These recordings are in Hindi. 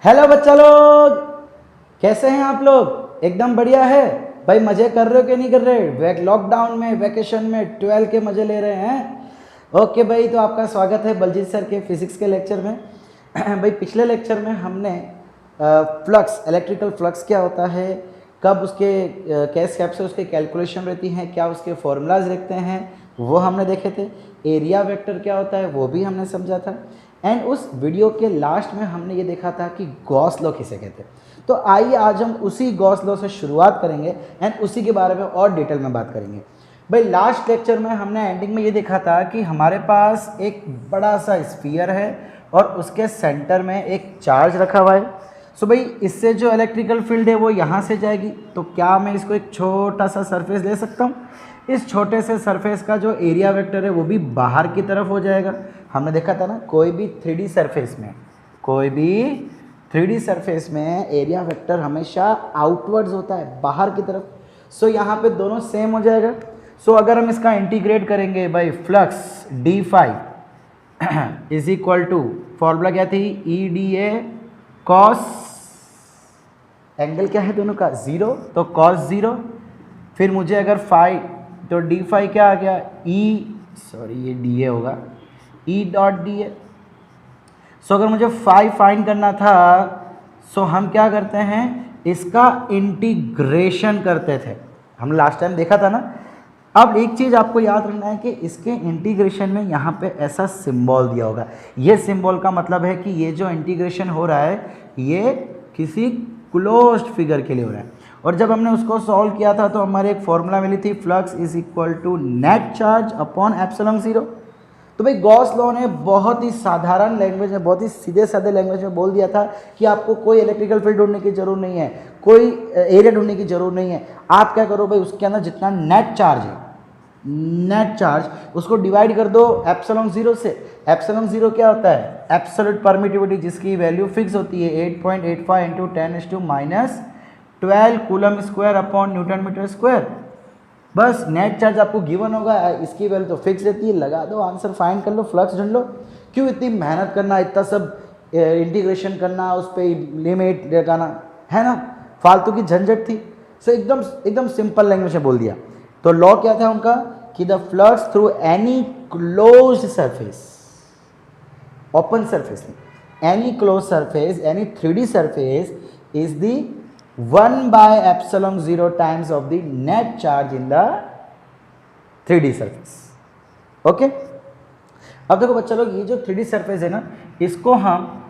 हेलो बच्चा लोग, कैसे हैं आप लोग? एकदम बढ़िया है भाई। मज़े कर रहे हो कि नहीं कर रहे? लॉकडाउन में, वैकेशन में 12 के मज़े ले रहे हैं। ओके भाई, तो आपका स्वागत है बलजीत सर के फिज़िक्स के लेक्चर में। भाई पिछले लेक्चर में हमने फ्लक्स, इलेक्ट्रिकल फ्लक्स क्या होता है, कब उसके कैस कैप से उसके कैलकुलेशन रहती हैं, क्या उसके फॉर्मूलाज रखते हैं, वो हमने देखे थे। एरिया वेक्टर क्या होता है वो भी हमने समझा था। एंड उस वीडियो के लास्ट में हमने ये देखा था कि गॉस लॉ किसे कहते हैं। तो आइए आज हम उसी गॉस लॉ से शुरुआत करेंगे एंड उसी के बारे में और डिटेल में बात करेंगे। भाई लास्ट लेक्चर में हमने एंडिंग में ये देखा था कि हमारे पास एक बड़ा सा स्फीयर है और उसके सेंटर में एक चार्ज रखा हुआ है। सो भाई इससे जो इलेक्ट्रिकल फील्ड है वो यहाँ से जाएगी, तो क्या मैं इसको एक छोटा सा सरफेस ले सकता हूँ? इस छोटे से सरफेस का जो एरिया वेक्टर है वो भी बाहर की तरफ हो जाएगा। हमने देखा था ना, कोई भी 3D सरफेस में एरिया वेक्टर हमेशा आउटवर्ड्स होता है, बाहर की तरफ। सो यहाँ पे दोनों सेम हो जाएगा। सो अगर हम इसका इंटीग्रेट करेंगे भाई, flux D phi is equal to, formula क्या थी, E D A cos, angle क्या है दोनों का, ज़ीरो, तो कॉस ज़ीरो। फिर मुझे अगर फाई, तो डी फाई क्या आ गया, ये डी ए होगा, ई डॉट डी ए। सो अगर मुझे फाई फाइंड करना था, सो हम क्या करते हैं, इसका इंटीग्रेशन करते थे। हम लास्ट टाइम देखा था ना। अब एक चीज़ आपको याद रखना है कि इसके इंटीग्रेशन में यहाँ पे ऐसा सिंबल दिया होगा। ये सिंबल का मतलब है कि ये जो इंटीग्रेशन हो रहा है ये किसी क्लोज्ड फिगर के लिए हो रहा है। और जब हमने उसको सॉल्व किया था तो हमारे एक फॉर्मूला मिली थी, flux is equal to net charge upon epsilon zero. तो भाई गॉस लॉ ने बहुत ही साधारण लैंग्वेज में, बहुत ही सीधे साधे लैंग्वेज में बोल दिया था कि आपको कोई इलेक्ट्रिकल फील्ड ढूंढने की जरूरत नहीं है, कोई एरिया ढूंढने की जरूरत नहीं है। आप क्या करो भाई, उसके अंदर जितना नेट चार्ज है, नेट चार्ज, उसको डिवाइड कर दो एप्सिलॉन ज़ीरो से। एप्सिलॉन ज़ीरो क्या होता है, एब्सोल्यूट परमिटिविटी, जिसकी वैल्यू फिक्स होती है 8.85 into 10⁻⁻12 coulomb square upon newton metre square. बस नेट चार्ज आपको गिवन होगा, इसकी वैल्यू तो फिक्स रहती है, लगा दो, आंसर फाइंड कर लो, फ्लक्स ढूंढ लो। क्यों इतनी मेहनत करना, इतना सब इंटीग्रेशन करना, उस पर लिमिट लगाना, है ना, फालतू की झंझट थी। सो एकदम सिंपल लैंग्वेज में बोल दिया। तो लॉ क्या था उनका कि the flux through any closed surface, open surface नहीं, any close surface, any 3D surface is the 1/ε0 times of the net charge in the 3D surface. Okay, अब देखो बच्चा लोग, ये जो 3D सरफेस है ना, इसको हम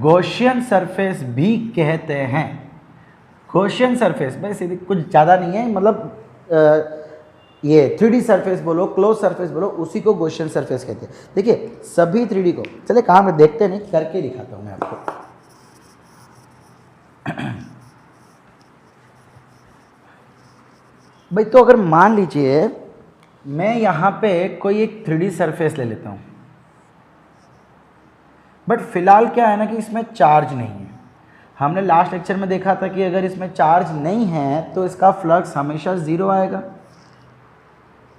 गॉसियन सरफेस भी कहते हैं। गॉसियन सरफेस भाई सीधी कुछ ज़्यादा नहीं है, मतलब ये 3D सरफेस बोलो, क्लोज सरफेस बोलो, उसी को गॉसियन सरफेस कहते हैं। देखिए सभी 3D को, चले काम में देखते नहीं, करके दिखाता हूं मैं आपको। भाई तो अगर मान लीजिए मैं यहाँ पे कोई एक 3D सरफेस ले लेता हूँ, बट फिलहाल क्या है ना कि इसमें चार्ज नहीं है। हमने लास्ट लेक्चर में देखा था कि अगर इसमें चार्ज नहीं है तो इसका फ्लक्स हमेशा ज़ीरो आएगा।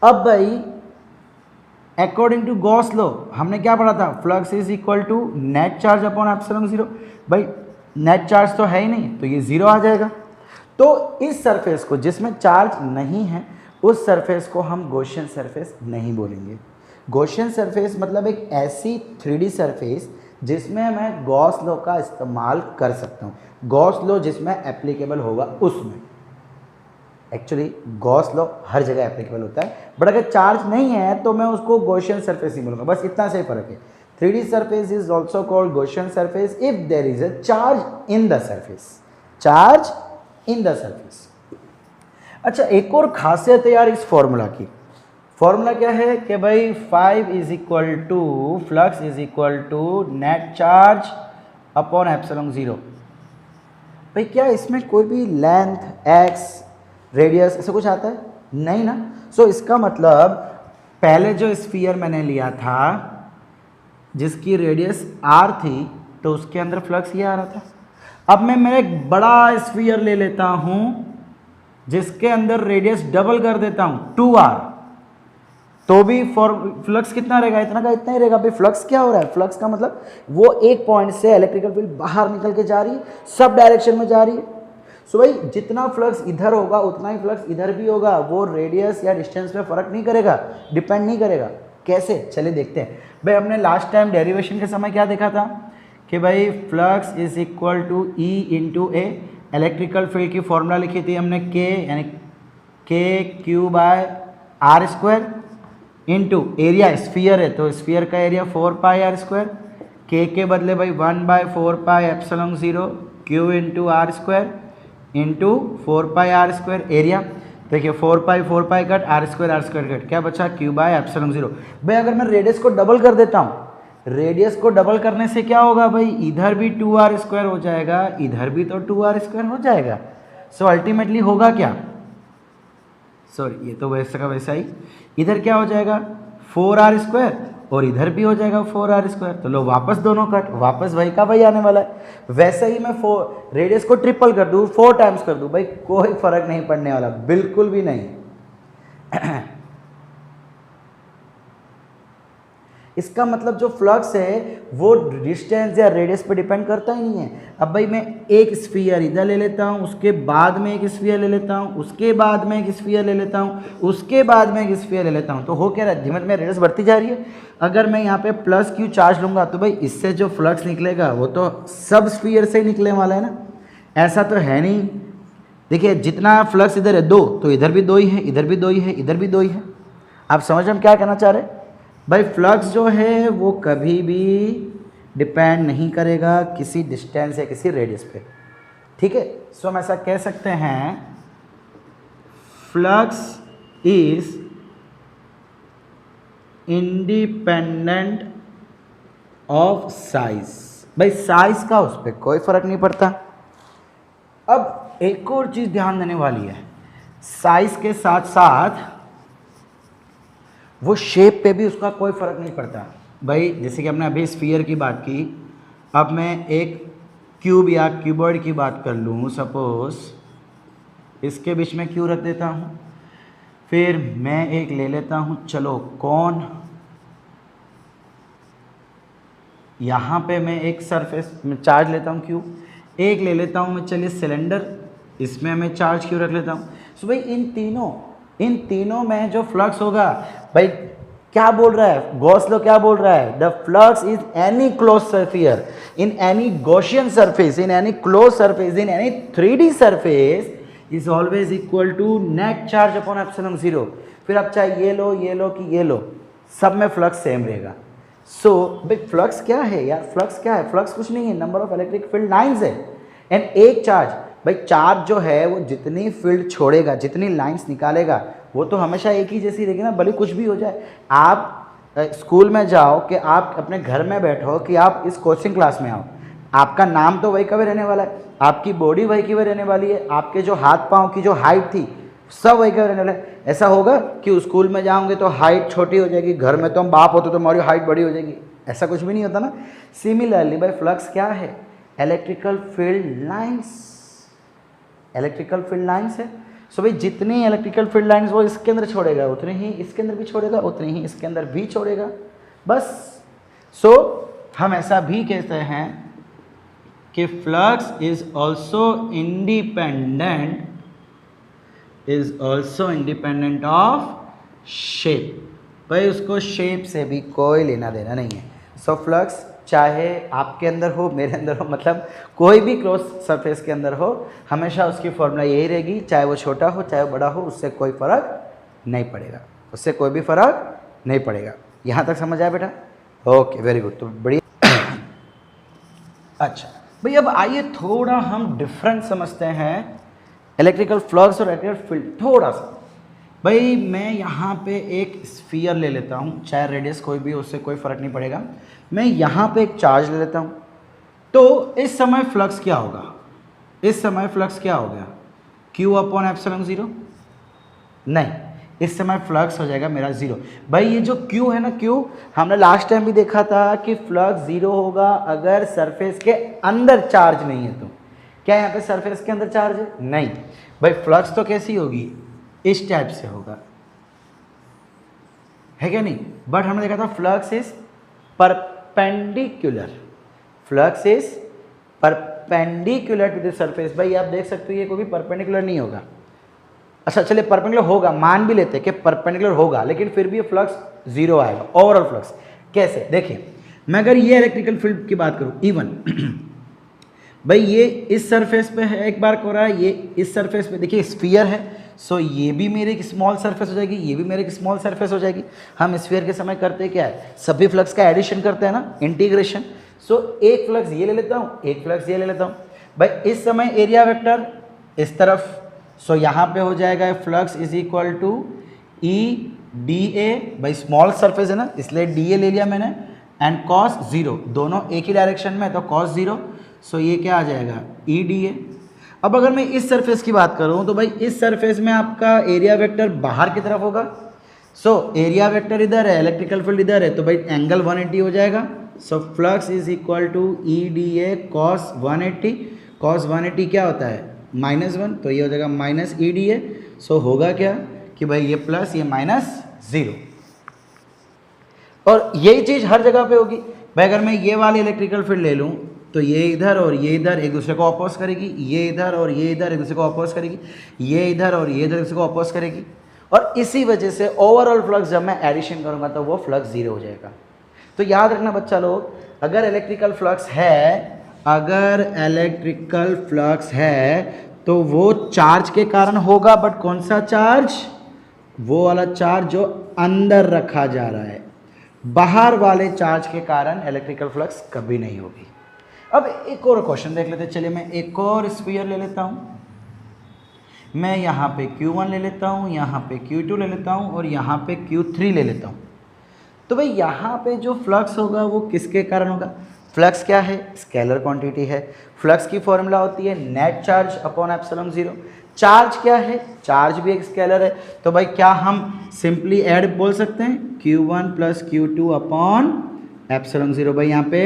अब भाई अकॉर्डिंग टू गॉस लॉ हमने क्या पढ़ा था, flux is equal to net charge upon epsilon zero. भाई नेट चार्ज तो है ही नहीं, तो ये ज़ीरो आ जाएगा। तो इस सरफेस को, जिसमें चार्ज नहीं है, उस सरफेस को हम गॉसियन सरफेस नहीं बोलेंगे। गॉसियन सरफेस मतलब एक ऐसी 3D सरफेस जिसमें मैं गॉस लॉ का इस्तेमाल कर सकता हूँ। गॉस लॉ जिसमें एप्लीकेबल होगा उसमें, एक्चुअली गॉस लॉ हर जगह एप्लीकेबल होता है, बट अगर चार्ज नहीं है तो मैं उसको गॉसियन सरफेस ही बोलूँगा। बस इतना से फर्क है। 3D surface is also called Gaussian surface if there is a charge in the surface, charge in the surface. अच्छा, एक और खासियत है यार इस फॉर्मूला की। फॉर्मूला क्या है कि भाई 5 is equal to, flux is equal to net charge upon epsilon zero. भाई क्या इसमें कोई भी लेंथ, एक्स, रेडियस ऐसा कुछ आता है? नहीं ना। सो इसका मतलब पहले जो स्फीयर मैंने लिया था जिसकी रेडियस r थी, तो उसके अंदर फ्लक्स ये आ रहा था। अब मैं एक बड़ा स्फीयर ले लेता हूं जिसके अंदर रेडियस डबल कर देता हूं 2r, तो भी फ्लक्स कितना रहेगा, इतना का इतना ही रहेगा। भाई फ्लक्स क्या हो रहा है, फ्लक्स का मतलब वो एक पॉइंट से इलेक्ट्रिकल फील्ड बाहर निकल के जा रही है, सब डायरेक्शन में जा रही है। सो भाई जितना फ्लक्स इधर होगा उतना ही फ्लक्स इधर भी होगा, वो रेडियस या डिस्टेंस पे फर्क नहीं करेगा, डिपेंड नहीं करेगा। कैसे, चलिए देखते हैं। भाई हमने लास्ट टाइम डेरिवेशन के समय क्या देखा था कि भाई flux is equal to E into A, electrical field की फॉर्मूला लिखी थी हमने के यानी के Q by R square into area, sphere है तो स्फीयर का एरिया 4 पाई आर स्क्वायर, के बदले भाई 1/4 pi epsilon 0 Q into R square into 4 pi R square area. देखिए 4 pi cut R square cut, क्या बचा क्यू बाय एप्सिलॉन 0। भाई अगर मैं रेडियस को डबल कर देता हूँ, रेडियस को डबल करने से क्या होगा भाई, इधर भी 2r स्क्वायर हो जाएगा, इधर भी तो 2r स्क्वायर हो जाएगा। सो अल्टीमेटली होगा क्या, सॉरी ये तो वैसा का वैसा ही, इधर क्या हो जाएगा 4r स्क्वायर और इधर भी हो जाएगा 4r स्क्वायर। तो लो वापस दोनों कट, वापस वही का वही आने वाला है। वैसे ही मैं रेडियस को ट्रिपल कर दूँ, 4 टाइम्स कर दूँ, भाई कोई फर्क नहीं पड़ने वाला, बिल्कुल भी नहीं। इसका मतलब जो फ्लक्स है वो डिस्टेंस या रेडियस पे डिपेंड करता ही नहीं है। अब भाई मैं एक स्फीयर इधर ले लेता हूँ, उसके बाद में एक स्फीयर ले लेता हूँ, उसके बाद में एक स्फीयर ले लेता हूँ, उसके बाद में एक स्फीयर ले लेता हूँ, तो हो क्या रहा है, धीमे धीमे रेडियस बढ़ती जा रही है। अगर मैं यहाँ पे प्लस क्यू चार्ज लूँगा तो भाई इससे जो फ्लक्स निकलेगा वो तो सब स्फीयर से ही निकलने वाला है ना, ऐसा तो है नहीं। देखिए जितना फ्लक्स इधर है 2, तो इधर भी 2 ही है, इधर भी 2 ही है, इधर भी 2 ही है। आप समझ हम क्या कहना चाह रहे हैं भाई, फ्लक्स जो है वो कभी भी डिपेंड नहीं करेगा किसी डिस्टेंस या किसी रेडियस पे, ठीक है। सो हम ऐसा कह सकते हैं flux is independent of size. भाई साइज का उस पर कोई फर्क नहीं पड़ता। अब एक और चीज ध्यान देने वाली है, साइज के साथ साथ वो शेप पे भी उसका कोई फ़र्क नहीं पड़ता। भाई जैसे कि हमने अभी स्फीयर की बात की, अब मैं एक क्यूब या क्यूबॉइड की बात कर लूँ, सपोज इसके बीच में क्यू रख देता हूँ, फिर मैं एक ले लेता हूँ चलो कौन, यहाँ पे मैं एक सरफेस में चार्ज लेता हूँ क्यू, एक ले लेता हूँ मैं चलिए सिलेंडर, इसमें मैं चार्ज क्यू रख लेता हूँ। सो भाई इन तीनों में जो फ्लक्स होगा, भाई क्या बोल रहा है गॉस लॉ, क्या बोल रहा है, the flux is any close surface in any Gaussian surface, in any close surface, in any 3D surface is always equal to net charge upon epsilon 0। फिर आप चाहे ये लो कि ये लो, सब में फ्लक्स सेम रहेगा। सो भाई फ्लक्स क्या है यार, फ्लक्स क्या है, फ्लक्स कुछ नहीं है, number of electric field lines है। एंड एक चार्ज, भाई चार्ज जो है वो जितनी फील्ड छोड़ेगा, जितनी लाइंस निकालेगा, वो तो हमेशा एक ही जैसी रहेगी ना, भले कुछ भी हो जाए। आप स्कूल में जाओ कि आप अपने घर में बैठो कि आप इस कोचिंग क्लास में आओ, आपका नाम तो वही का वही रहने वाला है, आपकी बॉडी वही की वही रहने वाली है, आपके जो हाथ पाँव की जो हाइट थी सब वही का रहने वाला है। ऐसा होगा कि स्कूल में जाओगे तो हाइट छोटी हो जाएगी, घर में तो हम बाप होते तो हमारी हाइट बड़ी हो जाएगी, ऐसा कुछ भी नहीं होता ना। सिमिलरली भाई फ्लक्स क्या है, electrical field lines, electrical field lines है। सो भाई जितनी इलेक्ट्रिकल फील्ड लाइंस वो इसके अंदर छोड़ेगा, उतनी ही इसके अंदर भी छोड़ेगा, उतनी ही इसके अंदर भी छोड़ेगा, बस। सो हम ऐसा भी कहते हैं कि flux is also independent of shape. भाई उसको शेप से भी कोई लेना देना नहीं है। सो फ्लक्स चाहे आपके अंदर हो, मेरे अंदर हो, मतलब कोई भी क्लोज सरफेस के अंदर हो, हमेशा उसकी फॉर्मूला यही रहेगी, चाहे वो छोटा हो चाहे वो बड़ा हो, उससे कोई फ़र्क नहीं पड़ेगा, उससे कोई भी फ़र्क नहीं पड़ेगा। यहाँ तक समझ आया बेटा? ओके वेरी गुड, तो बढ़िया। अच्छा भाई अब आइए थोड़ा हम डिफरेंस समझते हैं इलेक्ट्रिकल फ्लक्स और इलेक्ट्रिकल फील्ड, थोड़ा सा। भाई मैं यहाँ पे एक स्फीयर ले लेता हूँ, चाहे रेडियस कोई भी, उससे कोई फ़र्क नहीं पड़ेगा। मैं यहाँ पे एक चार्ज ले लेता हूँ, तो इस समय फ्लक्स क्या होगा, इस समय फ्लक्स क्या हो गया, Q अपॉन एप्सिलॉन 0? नहीं, इस समय फ्लक्स हो जाएगा मेरा 0। भाई ये जो Q है ना, Q हमने लास्ट टाइम भी देखा था कि फ्लक्स 0 होगा अगर सरफेस के अंदर चार्ज नहीं है। तो क्या यहाँ पे सरफेस के अंदर चार्ज है? नहीं। भाई फ्लक्स तो कैसी होगी, इस टाइप से होगा, है क्या नहीं? बट हमने देखा था flux is perpendicular, flux is perpendicular to the surface. भाई आप देख सकते हो ये कोई भी परपेंडिकुलर नहीं होगा। अच्छा चलिए परपेंडिकुलर होगा, मान भी लेते हैं कि परपेंडिकुलर होगा, लेकिन फिर भी फ्लक्स जीरो आएगा, ओवरऑल फ्लक्स। कैसे? देखिए मैं अगर ये इलेक्ट्रिकल फील्ड की बात करूं इवन भाई ये इस सरफेस पे है, एक बार हो रहा है, ये इस सरफेस पे देखिए स्फीयर है, सो ये भी मेरी एक स्मॉल सरफेस हो जाएगी, ये भी मेरी एक स्मॉल सरफेस हो जाएगी। हम स्फीयर के समय करते क्या है, सभी फ्लक्स का एडिशन करते हैं ना, इंटीग्रेशन। सो एक फ्लक्स ये ले लेता हूँ, एक फ्लक्स ये ले लेता हूँ। भाई इस समय एरिया वेक्टर इस तरफ, सो यहाँ पे हो जाएगा flux is equal to E D A, भाई स्मॉल सरफेस है ना इसलिए डी ए ले लिया मैंने, एंड कॉस जीरो, दोनों एक ही डायरेक्शन में तो कॉस जीरो, सो ये क्या आ जाएगा ई डी ए। अब अगर मैं इस सरफेस की बात करूं तो भाई इस सरफेस में आपका एरिया वेक्टर बाहर की तरफ होगा, सो एरिया वेक्टर इधर है, इलेक्ट्रिकल फील्ड इधर है, तो भाई एंगल 180 हो जाएगा। So flux is equal to E D A cos 180, cos 180 क्या होता है -1, तो ये हो जाएगा माइनस ई डी ए। सो होगा क्या कि भाई ये प्लस ये -0, और यही चीज़ हर जगह पे होगी। भाई अगर मैं ये वाली इलेक्ट्रिकल फील्ड ले लूँ तो ये इधर और ये इधर एक दूसरे को अपोज करेगी, ये इधर और ये इधर एक दूसरे को अपोज करेगी, ये इधर और ये इधर एक दूसरे को अपोज करेगी, और इसी वजह से ओवरऑल फ्लक्स जब मैं एडिशन करूँगा तो वो फ्लक्स जीरो हो जाएगा। तो याद रखना बच्चा लोग, अगर इलेक्ट्रिकल फ्लक्स है, अगर इलेक्ट्रिकल फ्लक्स है तो वो चार्ज के कारण होगा, बट कौन सा चार्ज? वो वाला चार्ज जो अंदर रखा जा रहा है, बाहर वाले चार्ज के कारण इलेक्ट्रिकल फ्लक्स कभी नहीं होगी। अब एक और क्वेश्चन देख लेते हैं, चलिए मैं एक और स्फीयर ले लेता हूँ, मैं यहाँ पे Q1 ले लेता हूँ, यहाँ पे Q2 ले लेता हूँ, और यहाँ पे Q3 ले लेता हूँ। तो भाई यहाँ पे जो फ्लक्स होगा वो किसके कारण होगा? फ्लक्स क्या है? स्केलर क्वांटिटी है। फ्लक्स की फॉर्मूला होती है net charge upon epsilon zero. Charge क्या है? चार्ज भी एक स्केलर है, तो भाई क्या हम सिंपली ऐड बोल सकते हैं Q1 plus Q2 upon epsilon zero. भाई यहाँ पे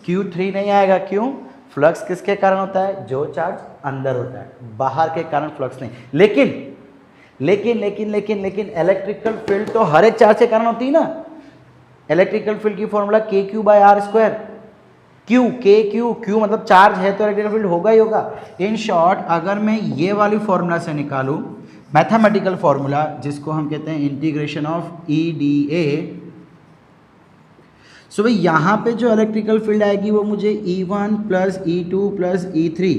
Q3 नहीं आएगा, क्यों? फ्लक्स किसके कारण होता है? जो चार्ज अंदर होता है, बाहर के कारण फ्लक्स नहीं। लेकिन लेकिन लेकिन लेकिन लेकिन इलेक्ट्रिकल फील्ड तो हर एक चार्ज के कारण होती है ना। इलेक्ट्रिकल फील्ड की फॉर्मूला KQ/R², क्यू मतलब चार्ज है तो इलेक्ट्रिकल फील्ड होगा ही होगा। इन शॉर्ट अगर मैं ये वाली फॉर्मूला से निकालूं, मैथमेटिकल फॉर्मूला जिसको हम कहते हैं इंटीग्रेशन ऑफ EDA, सो भाई यहाँ पे जो इलेक्ट्रिकल फील्ड आएगी वो मुझे E1 plus E2 plus E3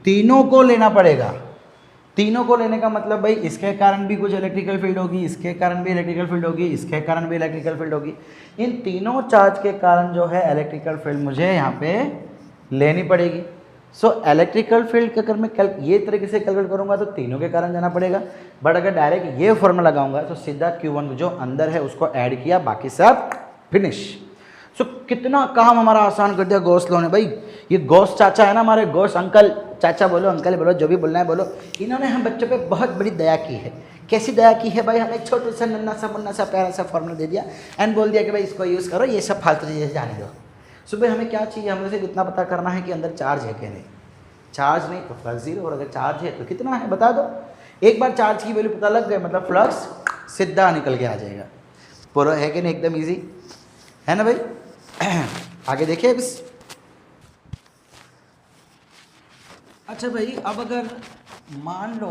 तीनों को लेना पड़ेगा। तीनों को लेने का मतलब भाई इसके कारण भी कुछ इलेक्ट्रिकल फील्ड होगी, इसके कारण भी इलेक्ट्रिकल फील्ड होगी, इसके कारण भी इलेक्ट्रिकल फील्ड होगी। इन तीनों चार्ज के कारण जो है इलेक्ट्रिकल फील्ड मुझे यहाँ पे लेनी पड़ेगी। सो इलेक्ट्रिकल फील्ड अगर मैं ये तरीके से कैलकुलेट करूँगा तो तीनों के कारण जाना पड़ेगा, बट अगर डायरेक्ट ये फॉर्मूला लगाऊंगा तो सीधा Q1 जो अंदर है उसको ऐड किया, बाकी सब फिनिश। सो कितना काम हमारा आसान कर दिया गॉस लॉ ने। भाई ये गॉस चाचा है ना, हमारे गॉस अंकल, चाचा बोलो अंकल बोलो जो भी बोलना है बोलो, इन्होंने हम बच्चों पे बहुत बड़ी दया की है। कैसी दया की है भाई? हमें छोटा सा नन्ना सा मुन्ना सा प्यारा सा फॉर्मूला दे दिया एंड बोल दिया कि भाई इसको यूज़ करो, ये सब फालतू चीज़ें जाने दो। सुबह हमें क्या चाहिए? हमें सिर्फ इतना पता करना है कि अंदर चार्ज है कि नहीं। चार्ज नहीं तो फ्लक्स जीरो, और अगर चार्ज है तो कितना है बता दो। एक बार चार्ज की वैल्यू पता लग गई मतलब फ्लक्स सीधा निकल के आ जाएगा। पूरा है कि नहीं? एकदम ईजी है ना भाई। आगे देखिए बस। अच्छा भाई अब अगर मान लो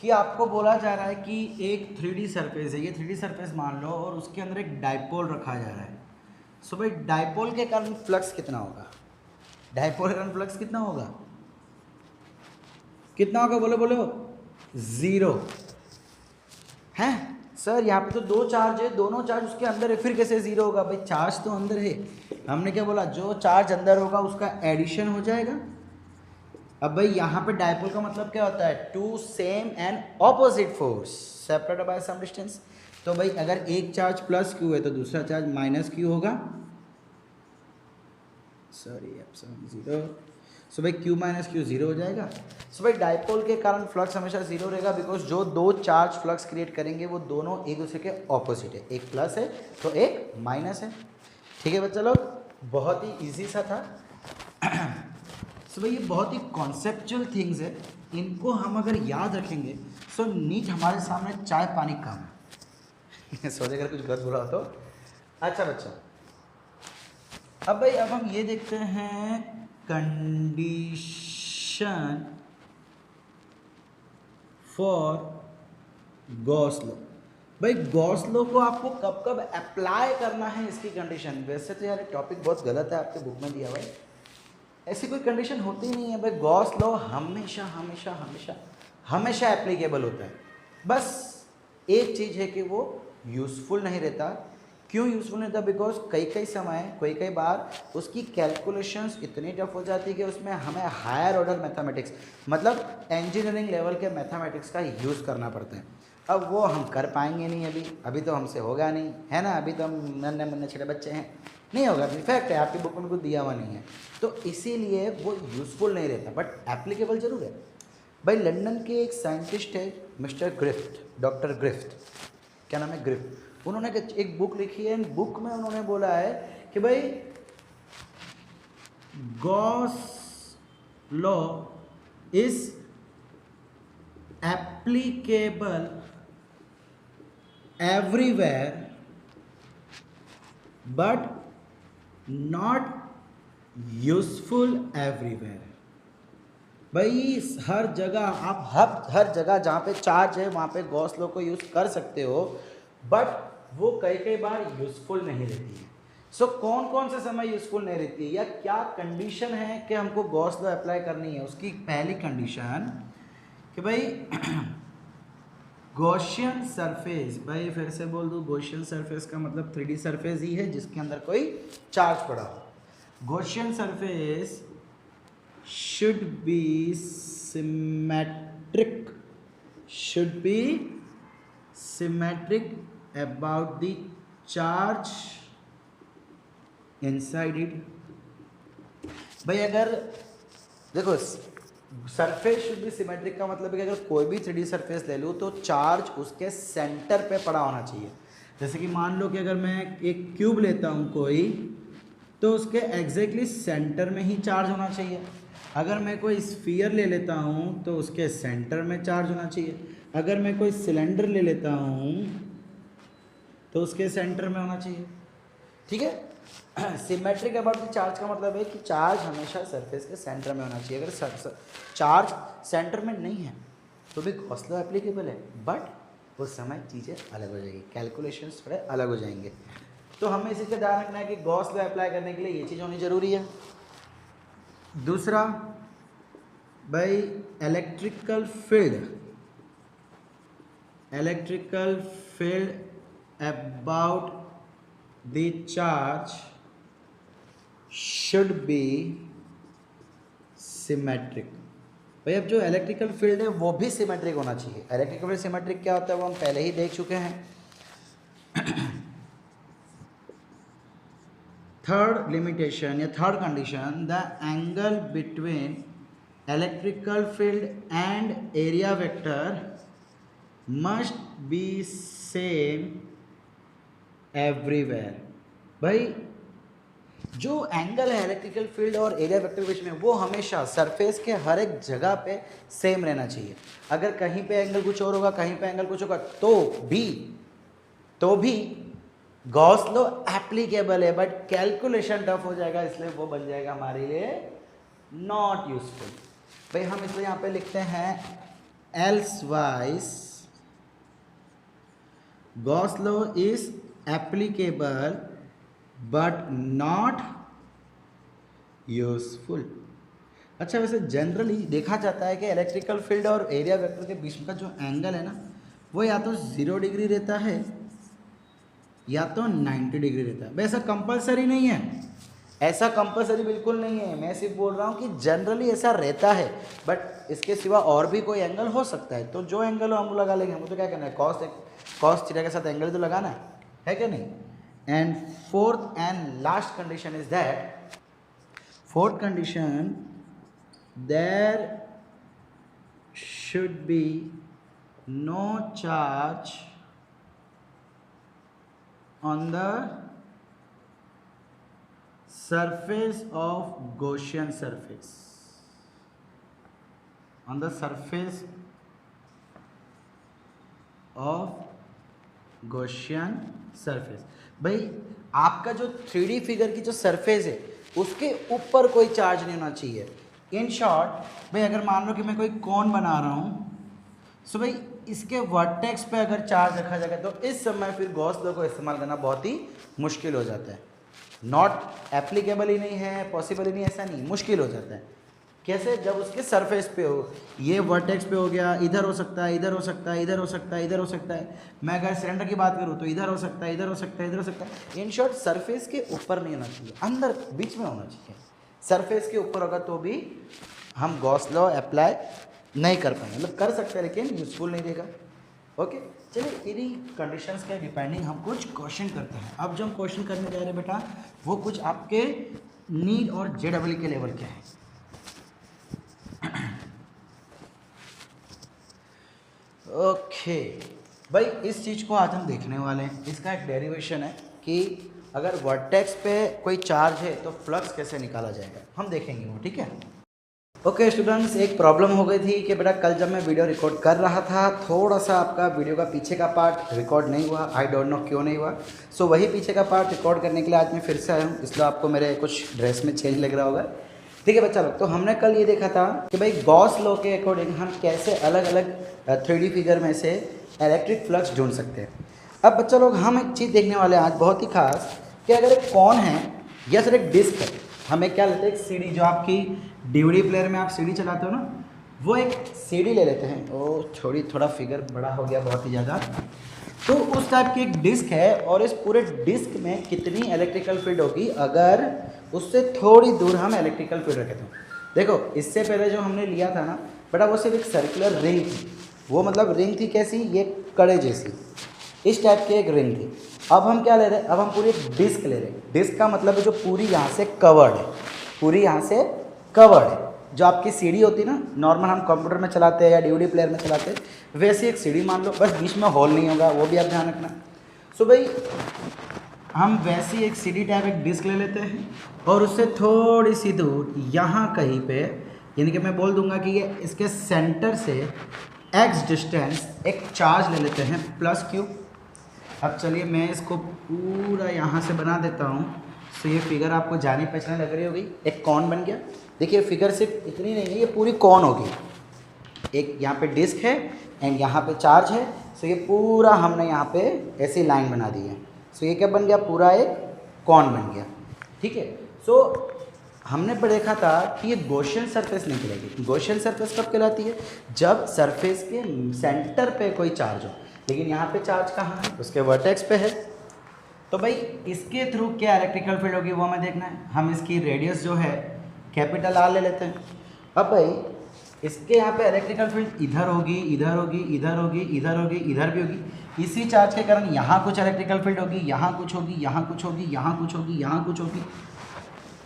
कि आपको बोला जा रहा है कि एक 3D सरफेस है, ये 3D सरफेस मान लो, और उसके अंदर एक डाइपोल रखा जा रहा है। सो भाई डाइपोल के कारण फ्लक्स कितना होगा? डाइपोल के कारण फ्लक्स कितना होगा? कितना होगा? बोलो बोलो। जीरो है सर, यहाँ पे तो दो चार्ज है, दोनों चार्ज उसके अंदर है, फिर कैसे जीरो होगा? भाई चार्ज तो अंदर है, हमने क्या बोला? जो चार्ज अंदर होगा उसका एडिशन हो जाएगा। अब भाई यहाँ पे डाइपोल का मतलब क्या होता है? Two same and opposite force separated by some distance. तो भाई अगर एक चार्ज प्लस क्यू है तो दूसरा चार्ज माइनस क्यू होगा, सॉरी एप्सिलॉन जीरो। सो भाई Q माइनस क्यू जीरो हो जाएगा। सो भाई डाइपोल के कारण फ्लक्स हमेशा जीरो रहेगा, बिकॉज जो दो चार्ज फ्लक्स क्रिएट करेंगे वो दोनों एक दूसरे के ऑपोजिट है, एक प्लस है तो एक माइनस है। ठीक है बच्चा लोग, बहुत ही इजी सा था। सो भाई ये बहुत ही कॉन्सेप्चुअल थिंग्स है, इनको हम अगर याद रखेंगे सो नीट हमारे सामने चाय पानी कम है। सोचे अगर कुछ गलत बोला हो तो। अच्छा बच्चा, अब भाई अब हम ये देखते हैं कंडीशन फॉर गॉस लॉ। भाई गॉस लॉ को आपको कब कब अप्लाई करना है इसकी कंडीशन। वैसे तो यार टॉपिक बहुत गलत है आपके बुक में दिया हुआ है, ऐसी कोई कंडीशन होती नहीं है भाई। गॉस लॉ हमेशा हमेशा हमेशा हमेशा एप्लीकेबल होता है। बस एक चीज़ है कि वो यूज़फुल नहीं रहता। क्यों यूज़फुल नहीं रहता? बिकॉज कई कई समय कई बार उसकी कैलकुलेशंस इतनी टफ हो जाती है कि उसमें हमें हायर ऑर्डर मैथमेटिक्स मतलब इंजीनियरिंग लेवल के मैथमेटिक्स का यूज़ करना पड़ता है। अब वो हम कर पाएंगे नहीं, अभी तो हमसे होगा नहीं, है ना। अभी तो हम नन्हे मुन्ने छोटे बच्चे हैं, नहीं होगा। फैक्ट है, आपकी बुक में कुछ दिया हुआ नहीं है, तो इसीलिए वो यूज़फुल नहीं रहता, बट एप्लीकेबल जरूर है। भाई लंदन के एक साइंटिस्ट है मिस्टर ग्रिफ्ट, डॉक्टर ग्रिफ्ट, क्या नाम है, ग्रिफ्ट। उन्होंने एक बुक लिखी है, बुक में उन्होंने बोला है कि भाई Gauss law is applicable everywhere but not useful everywhere. भाई हर जगह आप हर जगह जहाँ पे चार्ज है वहाँ पे गॉस लॉ को यूज़ कर सकते हो, बट वो कई बार यूज़फुल नहीं रहती है। सो कौन कौन से समय यूज़फुल नहीं रहती है या क्या कंडीशन है कि हमको गॉस लॉ अप्लाई करनी है। उसकी पहली कंडीशन कि भाई गॉसियन सरफेस, भाई फिर से बोल दूँ, गॉसियन सरफेस का मतलब 3D सरफेस ही है जिसके अंदर कोई चार्ज पड़ा हो। Gaussian surface should be symmetric about the charge inside it। भाई अगर देखो सरफेस शुड बी सिमेट्रिक का मतलब है कि अगर कोई भी 3D सरफेस ले लूँ तो चार्ज उसके सेंटर पे पड़ा होना चाहिए। जैसे कि मान लो कि अगर मैं एक क्यूब लेता हूँ कोई, तो उसके एग्जैक्टली सेंटर में ही चार्ज होना चाहिए। अगर मैं कोई स्फीयर ले लेता हूँ तो उसके सेंटर में चार्ज होना चाहिए। अगर मैं कोई सिलेंडर ले लेता हूँ तो उसके सेंटर में होना चाहिए। ठीक है। सिमेट्रिक अबाउट द चार्ज का मतलब है कि चार्ज हमेशा सरफेस के सेंटर में होना चाहिए। अगर चार्ज सेंटर में नहीं है तो भी गॉस लॉ एप्लीकेबल है, बट उस समय चीज़ें अलग हो जाएगी, कैलकुलेशंस थोड़े अलग हो जाएंगे। तो हमें इसी का ध्यान रखना है कि गॉस लॉ अप्लाई करने के लिए ये चीज़ होनी जरूरी है। दूसरा भाई electrical field about the charge should be symmetric. भाई अब जो इलेक्ट्रिकल फील्ड है वो भी सिमेट्रिक होना चाहिए। इलेक्ट्रिकल फील्ड सिमेट्रिक क्या होता है वो हम पहले ही देख चुके हैं। थर्ड लिमिटेशन या third condition, the angle between electrical field and area vector must be same everywhere. भाई जो एंगल है इलेक्ट्रिकल फील्ड और एरिया वेक्टर के बीच में वो हमेशा सरफेस के हर एक जगह पे सेम रहना चाहिए। अगर कहीं पे एंगल कुछ और होगा, कहीं पे एंगल कुछ होगा, तो भी गॉस लॉ एप्लीकेबल है, बट कैलकुलेशन टफ हो जाएगा, इसलिए वो बन जाएगा हमारे लिए नॉट यूजफुल। भाई हम इसलिए यहाँ पे लिखते हैं elsewise Gauss law is applicable but not useful. अच्छा वैसे जनरली देखा जाता है कि इलेक्ट्रिकल फील्ड और एरिया वेक्टर के बीच में का जो एंगल है ना वो या तो 0 डिग्री रहता है या तो 90 डिग्री रहता है। वैसा कंपलसरी नहीं है, ऐसा कंपलसरी बिल्कुल नहीं है। मैं सिर्फ बोल रहा हूँ कि जनरली ऐसा रहता है, बट इसके सिवा और भी कोई एंगल हो सकता है। तो जो एंगल हो हम लगा लेंगे, हमको तो क्या करना है, कॉस थीटा के साथ एंगल तो लगाना है क्या नहीं। And fourth and last condition is that, fourth condition, there should be no charge on the surface of Gaussian surface, on the surface of Gaussian surface. भाई आपका जो 3D फिगर की जो सरफेस है उसके ऊपर कोई चार्ज नहीं होना चाहिए। इन शॉर्ट भाई अगर मान लो कि मैं कोई कोन बना रहा हूँ, सो भाई इसके वर्टेक्स पे अगर चार्ज रखा जाएगा तो इस समय फिर गॉस लॉ को इस्तेमाल करना बहुत ही मुश्किल हो जाता है। नॉट एप्लीकेबल ही नहीं है, पॉसिबल ही नहीं, ऐसा नहीं, मुश्किल हो जाता है। कैसे? जब उसके सरफेस पे हो, ये वर्टेक्स पे हो गया, इधर हो सकता है, इधर हो सकता है, इधर हो सकता है, इधर हो सकता है। मैं अगर सिलेंडर की बात करूँ तो इधर हो सकता है, इधर हो सकता है, इधर हो सकता है। इन शॉर्ट सरफेस के ऊपर नहीं होना चाहिए, अंदर बीच में होना चाहिए। सरफेस के ऊपर होगा तो भी हम गॉस लॉ अप्लाई नहीं कर पाएंगे, मतलब कर सकते हैं लेकिन यूजफुल नहीं रहेगा। ओके, चलिए इन्हीं कंडीशंस के डिपेंडिंग हम कुछ क्वेश्चन करते हैं। अब जो हम क्वेश्चन करने जा रहे हैं बेटा वो कुछ आपके नीट और JEE के लेवल के हैं। ओके भाई इस चीज़ को आज हम देखने वाले हैं। इसका एक डेरिवेशन है कि अगर वर्टेक्स पे कोई चार्ज है तो फ्लक्स कैसे निकाला जाएगा, हम देखेंगे वो, ठीक है। ओके स्टूडेंट्स, एक प्रॉब्लम हो गई थी कि बेटा कल जब मैं वीडियो रिकॉर्ड कर रहा था थोड़ा सा आपका वीडियो का पीछे का पार्ट रिकॉर्ड नहीं हुआ। आई डोंट नो क्यों नहीं हुआ। सो वही पीछे का पार्ट रिकॉर्ड करने के लिए आज मैं फिर से आया हूँ, इसलिए आपको मेरे कुछ ड्रेस में चेंज लग रहा होगा। ठीक है बच्चा लोग, तो हमने कल ये देखा था कि भाई गॉस लॉ के अकॉर्डिंग हम कैसे अलग अलग 3D फिगर में से इलेक्ट्रिक फ्लक्स ढूंढ सकते हैं। अब बच्चा लोग हम एक चीज़ देखने वाले हैं आज बहुत ही खास, कि अगर एक कॉन है या फिर एक डिस्क है, हमें क्या लेते हैं, एक सीडी, जो आपकी DVD प्लेयर में आप सीडी चलाते हो ना, वो एक सीडी ले लेते हैं। ओ थोड़ा फिगर बड़ा हो गया बहुत ही ज़्यादा। तो उस टाइप की एक डिस्क है और इस पूरे डिस्क में कितनी इलेक्ट्रिकल फील्ड होगी अगर उससे थोड़ी दूर हम इलेक्ट्रिकल फील्ड रखें तो। देखो इससे पहले जो हमने लिया था ना बेटा वो सिर्फ एक सर्कुलर रिंग थी, वो मतलब रिंग थी कैसी, ये कड़े जैसी, इस टाइप की एक रिंग थी। अब हम क्या ले रहे हैं, अब हम पूरी एक डिस्क ले रहे हैं। डिस्क का मतलब है जो पूरी यहाँ से कवर्ड है, पूरी यहाँ से कवर्ड है। जो आपकी सीडी होती है ना, नॉर्मल हम कंप्यूटर में चलाते हैं या DVD प्लेयर में चलाते हैं, वैसी एक सीडी मान लो, बस बीच में होल नहीं होगा, वो भी आप ध्यान रखना। सो भाई हम वैसी एक सीडी टाइप एक डिस्क ले लेते हैं और उससे थोड़ी सी दूर यहाँ कहीं पे, यानी कि मैं बोल दूंगा कि ये इसके सेंटर से x डिस्टेंस एक चार्ज ले लेते हैं +Q। अब चलिए मैं इसको पूरा यहाँ से बना देता हूँ। सो ये फिगर आपको जानी पहचानी लग रही होगी, एक कॉन बन गया। देखिए फिगर सिर्फ इतनी नहीं है, ये पूरी कॉन होगी। एक यहाँ पे डिस्क है एंड यहाँ पे चार्ज है। सो ये पूरा हमने यहाँ पे ऐसी लाइन बना दी है। सो ये क्या बन गया, पूरा एक कॉन बन गया, ठीक है। सो हमने देखा था कि ये गॉसियन सरफेस नहीं कहलाएगी। गॉसियन सरफेस कब कहलाती है, जब सरफेस के सेंटर पे कोई चार्ज हो, लेकिन यहाँ पे चार्ज कहाँ है, उसके वर्टेक्स पे है। तो भाई इसके थ्रू क्या इलेक्ट्रिकल फील्ड होगी वो हमें देखना है। हम इसकी रेडियस जो है कैपिटल R ले लेते हैं। अब भाई इसके यहाँ पे इलेक्ट्रिकल फील्ड इधर होगी, इधर होगी, इधर होगी, इधर होगी, इधर भी होगी। इसी चार्ज के कारण यहाँ कुछ इलेक्ट्रिकल फील्ड होगी, यहाँ कुछ होगी, यहाँ कुछ होगी, यहाँ कुछ होगी, यहाँ कुछ होगी।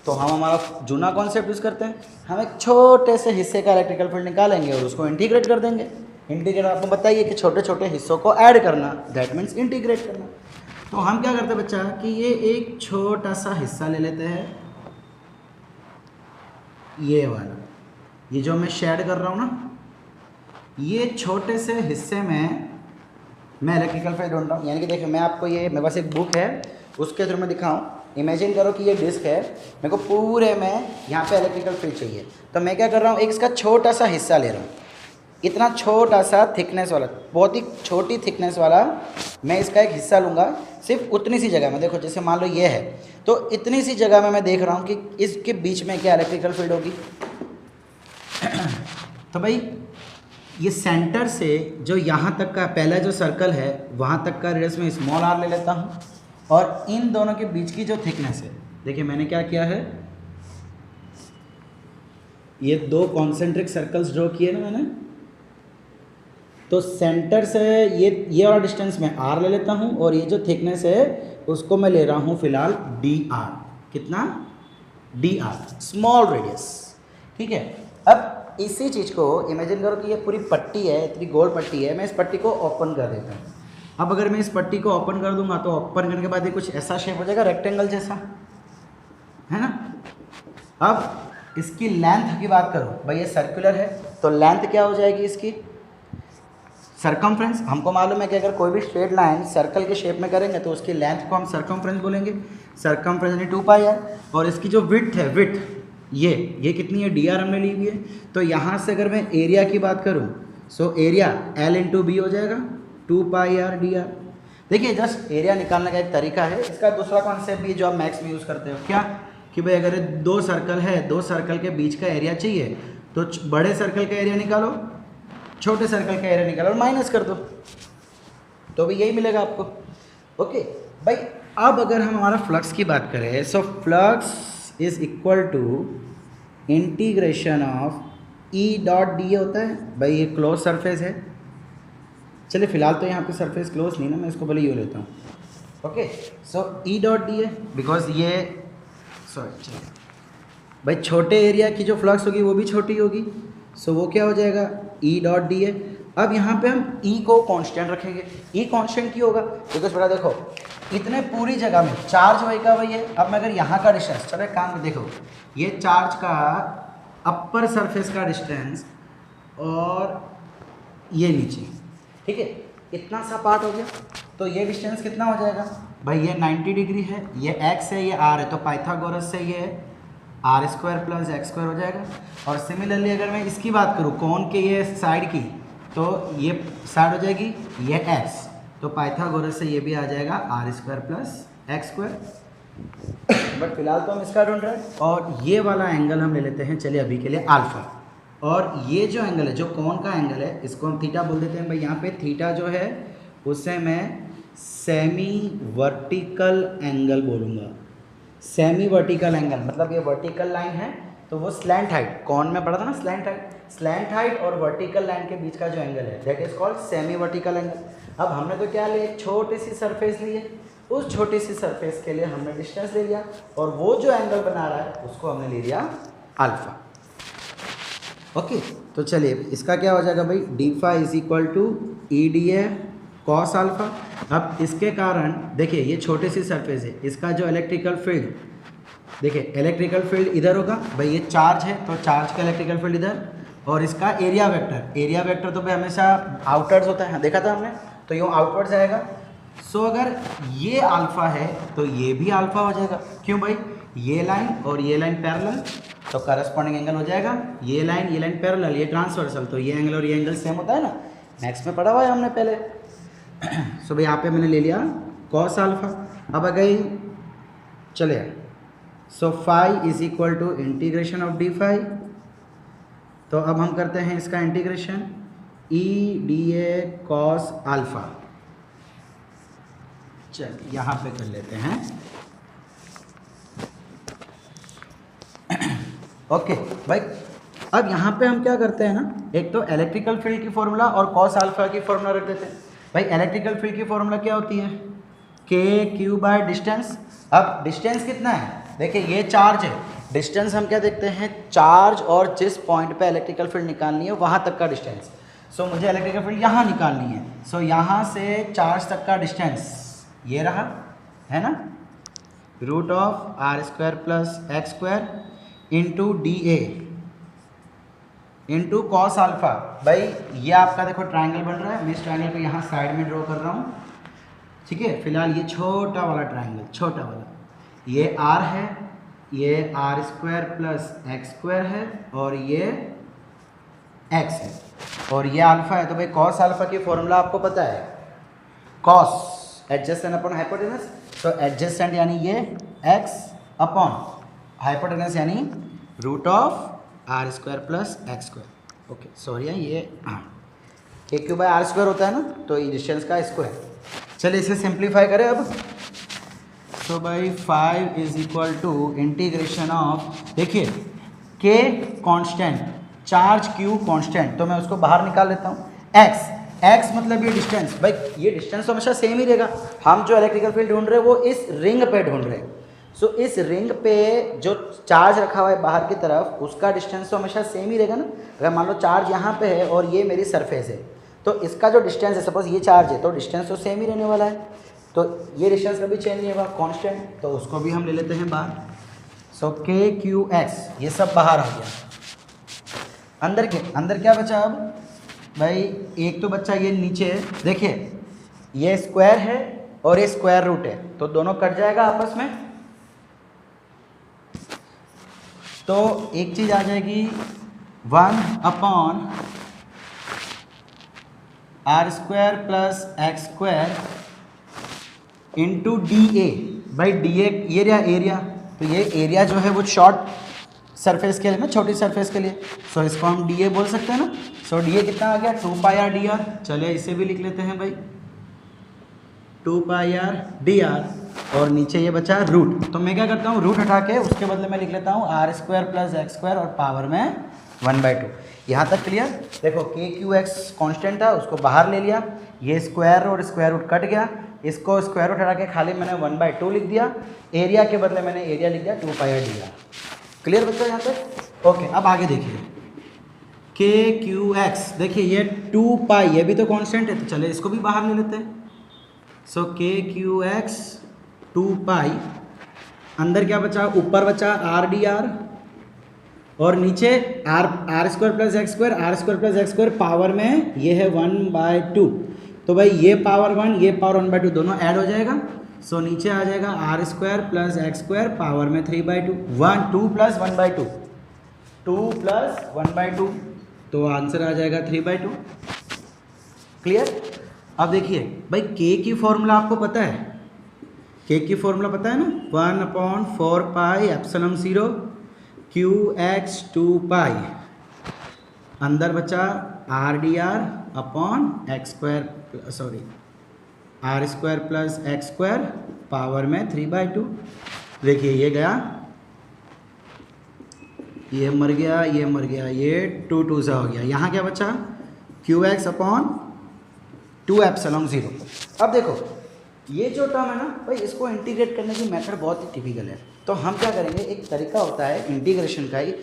तो हम हमारा जूना कॉन्सेप्ट यूज़ करते हैं, हम एक छोटे से हिस्से का इलेक्ट्रिकल फील्ड निकालेंगे और उसको इंटीग्रेट कर देंगे। इंटीग्रेट आपको बताइए कि छोटे छोटे हिस्सों को ऐड करना, दैट मीन्स इंटीग्रेट करना। तो हम क्या करते हैं बच्चा कि ये एक छोटा सा हिस्सा ले लेते हैं, ये वाला, ये जो मैं शेड कर रहा हूँ ना, ये छोटे से हिस्से में मैं इलेक्ट्रिकल फील्ड ढूंढ रहा हूँ। यानी कि देखिए मैं आपको, ये मेरे पास एक बुक है उसके थ्रू मैं दिखाऊँ। इमेजिन करो कि ये डिस्क है, मेरे को पूरे में यहाँ पे इलेक्ट्रिकल फील्ड चाहिए। तो मैं क्या कर रहा हूँ, एक इसका छोटा सा हिस्सा ले रहा हूँ, इतना छोटा सा थिकनेस वाला, बहुत ही छोटी थिकनेस वाला मैं इसका एक हिस्सा लूँगा, सिर्फ उतनी सी जगह में। देखो जैसे मान लो ये है, तो इतनी सी जगह में मैं देख रहा हूँ कि इसके बीच में क्या इलेक्ट्रिकल फील्ड होगी। तो भाई ये सेंटर से जो यहाँ तक का पहला जो सर्कल है वहाँ तक का रेडियस में स्मॉल r ले लेता हूँ, और इन दोनों के बीच की जो थिकनेस है, देखिए मैंने क्या किया है, ये दो कॉन्सेंट्रिक सर्कल्स ड्रॉ किए ना मैंने। तो सेंटर से ये वाला डिस्टेंस मैं r ले लेता हूँ और ये जो थिकनेस है उसको मैं ले रहा हूँ फिलहाल dr। कितना, dr, स्मॉल रेडियस, ठीक है। अब इसी चीज़ को इमेजिन करो कि ये पूरी पट्टी है, इतनी गोल पट्टी है, मैं इस पट्टी को ओपन कर देता हूँ। अब अगर मैं इस पट्टी को ओपन कर दूंगा तो ओपन करने के बाद ये कुछ ऐसा शेप हो जाएगा, रेक्टेंगल जैसा, है ना। अब इसकी लेंथ की बात करो, भाई ये सर्कुलर है तो लेंथ क्या हो जाएगी इसकी, सरकमफ्रेंस हमको मालूम है कि अगर कोई भी स्ट्रेट लाइन सर्कल के शेप में करेंगे तो उसकी लेंथ को हम सरकमफ्रेंस बोलेंगे। सरकमफ्रेंस यानी 2πr, और इसकी जो विड्थ है, विड्थ ये कितनी है, dr हमने ली हुई है। तो यहाँ से अगर मैं एरिया की बात करूँ, so area L into B हो जाएगा 2πr dr। देखिए जस्ट एरिया निकालने का एक तरीका है। इसका दूसरा कॉन्सेप्ट भी जो आप मैथ्स में यूज़ करते हो, क्या कि भाई अगर दो सर्कल है, दो सर्कल के बीच का एरिया चाहिए तो बड़े सर्कल का एरिया निकालो, छोटे सर्कल का एरिया निकालो और माइनस कर दो, तो भी यही मिलेगा आपको। ओके भाई, अब अगर हम हमारा फ्लक्स की बात करें, so flux is equal to integration of E dot D होता है। भाई ये क्लोज सरफेस है, चलिए फिलहाल तो यहाँ पे सरफेस क्लोज नहीं ना, मैं इसको भले यूँ लेता हूँ। ओके, सो E डॉट डी है बिकॉज ये सॉरी चलिए भाई छोटे एरिया की जो फ्लक्स होगी वो भी छोटी होगी, सो वो क्या हो जाएगा, E डॉट डी है। अब यहाँ पे हम E को कांस्टेंट रखेंगे। E कांस्टेंट क्यों होगा, बिकॉज बेटा देखो इतने पूरी जगह में चार्ज वही का वही है। अब मैं अगर यहाँ का डिस्टेंस, चलो एक काम देखो, ये चार्ज का अपर सरफेस का डिस्टेंस और ये नीचे, ठीक है, इतना सा पार्ट हो गया, तो ये डिस्टेंस कितना हो जाएगा भाई, ये 90 डिग्री है, ये x है, ये r है, तो पाइथागोरस से ये r² प्लस x² हो जाएगा। और सिमिलरली अगर मैं इसकी बात करूँ कोण के ये साइड की, तो ये साइड हो जाएगी ये x, तो पाइथागोरस से ये भी आ जाएगा r² प्लस x²। बट फिलहाल तो हम इसका ढूंढ रहे हैं, और ये वाला एंगल हम ले लेते हैं, चलिए अभी के लिए अल्फा। और ये जो एंगल है, जो कोण का एंगल है, इसको हम थीटा बोल देते हैं। भाई यहाँ पे थीटा जो है उसे मैं सेमी वर्टिकल एंगल बोलूँगा। सेमी वर्टिकल एंगल मतलब ये वर्टिकल लाइन है तो वो स्लैंट हाइट, कोण में पढ़ा था ना स्लैंट हाइट, स्लैंट हाइट और वर्टिकल लाइन के बीच का जो एंगल है that is called semi vertical angle. अब हमने तो क्या लिया, छोटी सी सरफेस ली है, उस छोटी सी सरफेस के लिए हमने डिस्टेंस ले लिया, और वो जो एंगल बना रहा है उसको हमने ले लिया अल्फा। ओके, तो चलिए इसका क्या हो जाएगा भाई, D phi is equal to E D A cos alpha. अब इसके कारण देखिए ये छोटी सी सरफेस है, इसका जो इलेक्ट्रिकल फील्ड, देखिए इलेक्ट्रिकल फील्ड इधर होगा, भाई ये चार्ज है तो चार्ज का इलेक्ट्रिकल फील्ड इधर, और इसका एरिया वेक्टर तो भाई हमेशा आउटवर्ड्स होता है, देखा था हमने, तो यूँ आउटवर्ड्स आएगा। सो अगर ये अल्फा है तो ये भी अल्फा हो जाएगा, क्यों भाई, ये लाइन और ये लाइन पैरेलल, तो करस्पॉन्डिंग एंगल हो जाएगा ये लाइन पैरेलल, ये ट्रांसवर्सल, तो ये एंगल और ये एंगल सेम होता है ना, मैथ्स में पढ़ा हुआ है हमने पहले। सो भाई यहाँ पे मैंने ले लिया कॉस अल्फा। अब अगर चले, so phi is equal to integration of D phi, तो अब हम करते हैं इसका integration, E D A cos alpha. चल यहाँ पे कर लेते हैं। ओके भाई, अब यहाँ पे हम क्या करते हैं ना, एक तो इलेक्ट्रिकल फील्ड की फॉर्मूला और कॉस अल्फा की फॉर्मूला रख देते हैं। भाई इलेक्ट्रिकल फील्ड की फॉर्मूला क्या होती है, के क्यू बाय डिस्टेंस। अब डिस्टेंस कितना है, देखिए ये चार्ज है, डिस्टेंस हम क्या देखते हैं, चार्ज और जिस पॉइंट पे इलेक्ट्रिकल फील्ड निकालनी है वहाँ तक का डिस्टेंस। सो मुझे इलेक्ट्रिकल फील्ड यहाँ निकालनी है, सो यहाँ से चार्ज तक का डिस्टेंस ये रहा है ना, root of r² plus x² into D A into cos alpha. भाई ये आपका देखो ट्राइंगल बन रहा है, मैं इस ट्राइंगल को यहाँ साइड में ड्रॉ कर रहा हूँ, ठीक है। फिलहाल ये छोटा वाला ट्राइंगल, छोटा वाला, ये r है, ये r² प्लस x² है, और ये x है, और ये अल्फा है। तो भाई कॉस अल्फा की फॉर्मूला आपको पता है, कॉस एडजेसेंट अपॉन हाइपोटेनस, तो एडजेसेंट यानी ये x अपॉन हाइपोटेनस यानी root of r² plus x²। Okay sorry ये के क्यू बाय r² होता है ना, तो ये डिस्टेंस का स्क्वायर। चलिए इसे सिंप्लीफाई करें अब। So by 5 is equal to integration of, देखिए K constant, charge Q constant, तो मैं उसको बाहर निकाल लेता हूँ, x मतलब ये डिस्टेंस, भाई ये डिस्टेंस तो हमेशा सेम ही रहेगा। हम जो इलेक्ट्रिकल फील्ड ढूंढ रहे हैं वो इस रिंग पे ढूंढ रहे हैं, सो इस रिंग पे जो चार्ज रखा हुआ है बाहर की तरफ उसका डिस्टेंस तो हमेशा सेम ही रहेगा ना। अगर मान लो चार्ज यहाँ पे है और ये मेरी सरफेस है, तो इसका जो डिस्टेंस है, सपोज ये चार्ज है तो डिस्टेंस तो सेम ही रहने वाला है, तो ये डिस्टेंस कभी चेंज नहीं होगा, कांस्टेंट, तो उसको भी हम ले लेते हैं बाहर। सो के क्यू एक्स ये सब बाहर आ गया, अंदर क्या बचा अब, भाई एक तो बच्चा ये नीचे है, देखिए ये स्क्वायर है और ये स्क्वायर रूट है, तो दोनों कट जाएगा आपस में। तो एक चीज आ जाएगी 1/r² plus x² into DA। भाई DA ये रहा एरिया, तो ये एरिया जो है वो शॉर्ट सरफेस के लिए ना, छोटी सरफेस के लिए, सो इसको हम DA बोल सकते हैं ना। सो DA कितना आ गया 2πr/dr। चलिए इसे भी लिख लेते हैं भाई 2πr/dr, और नीचे ये बचा रूट। तो मैं क्या करता हूँ, रूट हटा के उसके बदले में लिख लेता हूँ r² प्लस x² और पावर में 1/2। यहाँ तक क्लियर। देखो KQX कांस्टेंट था, उसको बाहर ले लिया, ये स्क्वायर और स्क्वायर रूट कट गया, इसको स्क्वायर रूट हटा के खाली मैंने 1/2 लिख दिया, एरिया के बदले मैंने एरिया लिख दिया 2πr/dr। क्लियर बच्चा यहाँ तक? ओके, अब आगे देखिए KQX, देखिए ये 2π, ये भी तो कांस्टेंट है, तो चले इसको भी बाहर ले लेते हैं। सो KQX 2π, अंदर क्या बचा, ऊपर बचा r/dr और नीचे r² plus x², r² plus x² power में ये है 1/2। तो भाई ये पावर 1, ये पावर 1/2 दोनों ऐड हो जाएगा। सो नीचे आ जाएगा r² प्लस x² पावर में 3/2, 2 प्लस 1/2, 2 प्लस 1/2, तो आंसर आ जाएगा 3/2। क्लियर? अब देखिए भाई k की फॉर्मूला आपको पता है, k की फॉर्मूला पता है ना, 1/4πε0 QX 2π, अंदर बचा r/dr upon x² sorry r² plus x² power में 3/2। देखिए ये गया, ये मर गया, ये मर गया, ये 2 2 सा हो गया। यहाँ क्या बचा, QX अपॉन 2ε0। अब देखो ये जो टर्म है ना भाई, इसको इंटीग्रेट करने की मेथड बहुत ही टिपिकल है। तो हम क्या करेंगे, एक तरीका होता है इंटीग्रेशन का ही,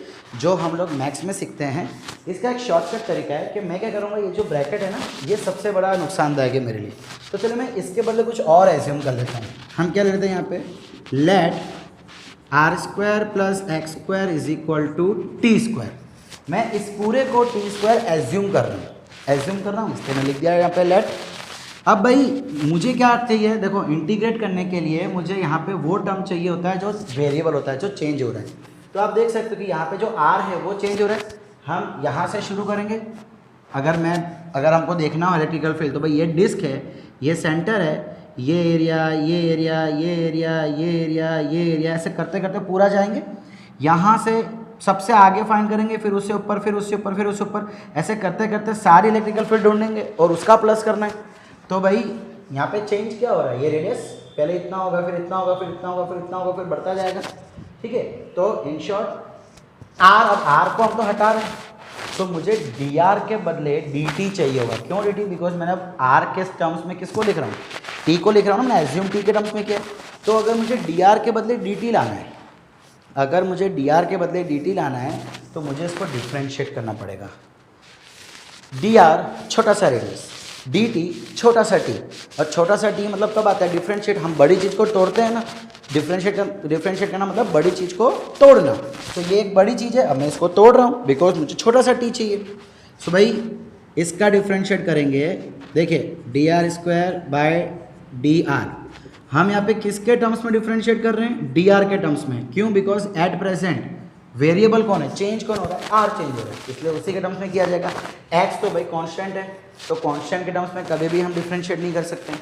जो हम लोग मैथ्स में सीखते हैं। इसका एक शॉर्टकट तरीका है कि मैं क्या करूँगा, ये जो ब्रैकेट है ना, ये सबसे बड़ा नुकसानदायक है मेरे लिए। तो चलो मैं इसके बदले कुछ और एज्यूम कर लेता हूँ। हम क्या लेते हैं यहाँ पे, let r² plus x² is equal to t²। मैं इस पूरे को t² एज्यूम कर रहा हूँ, इसलिए मैं लिख दिया यहाँ पे लेट। अब भाई मुझे क्या चाहिए, देखो इंटीग्रेट करने के लिए मुझे यहाँ पे वो टर्म चाहिए होता है जो वेरिएबल होता है, जो चेंज हो रहा है। तो आप देख सकते हो कि यहाँ पे जो r है वो चेंज हो रहा है। हम यहाँ से शुरू करेंगे। अगर हमको देखना हो इलेक्ट्रिकल फील्ड, तो भाई ये डिस्क है, ये सेंटर है, ये एरिया, ये एरिया, ये एरिया, ये एरिया, ये एरिया, ऐसे करते करते पूरा जाएंगे। यहाँ से सबसे आगे फाइंड करेंगे, फिर उससे ऊपर, फिर उससे ऊपर, फिर उससे ऊपर, ऐसे करते करते सारी इलेक्ट्रिकल फील्ड ढूंढेंगे और उसका प्लस करना है। तो भाई यहाँ पे चेंज क्या हो रहा है, ये रेडियस पहले इतना होगा, फिर इतना होगा, फिर इतना होगा, फिर इतना होगा, फिर बढ़ता जाएगा। ठीक है, तो इन शॉर्ट आर, अब आर को हम तो हटा रहे हैं, तो मुझे डी आर के बदले डी टी चाहिए होगा। क्यों डी टी? बिकॉज मैंने अब आर के टर्म्स में किसको लिख रहा हूँ, टी को लिख रहा हूँ ना, मैंने एज्यूम टी के टर्म्स में किया। तो अगर मुझे डी आर के बदले डी टी लाना है, अगर मुझे डी आर के बदले डी टी लाना है, तो मुझे इसको डिफ्रेंशिएट करना पड़ेगा। डी आर छोटा सा रेडियस, डी टी छोटा सा टी, और छोटा सा टी मतलब कब आता है, डिफ्रेंशिएट, हम बड़ी चीज़ को तोड़ते हैं ना, डिफ्रेंशिएट करना मतलब बड़ी चीज़ को तोड़ना। तो ये एक बड़ी चीज़ है, अब मैं इसको तोड़ रहा हूँ बिकॉज मुझे छोटा सा टी चाहिए। सो भाई इसका डिफ्रेंशिएट करेंगे, देखिए dr² बाय dr, हम यहाँ पे किसके टर्म्स में डिफ्रेंशिएट कर रहे हैं, dr के टर्म्स में। क्यों? बिकॉज एट प्रेजेंट वेरिएबल कौन है, चेंज कौन हो रहा है, r चेंज हो रहा है, इसलिए उसी के टर्म्स में किया जाएगा। x तो भाई कांस्टेंट है, तो कांस्टेंट के टर्म्स में कभी भी हम डिफ्रेंशिएट नहीं कर सकते।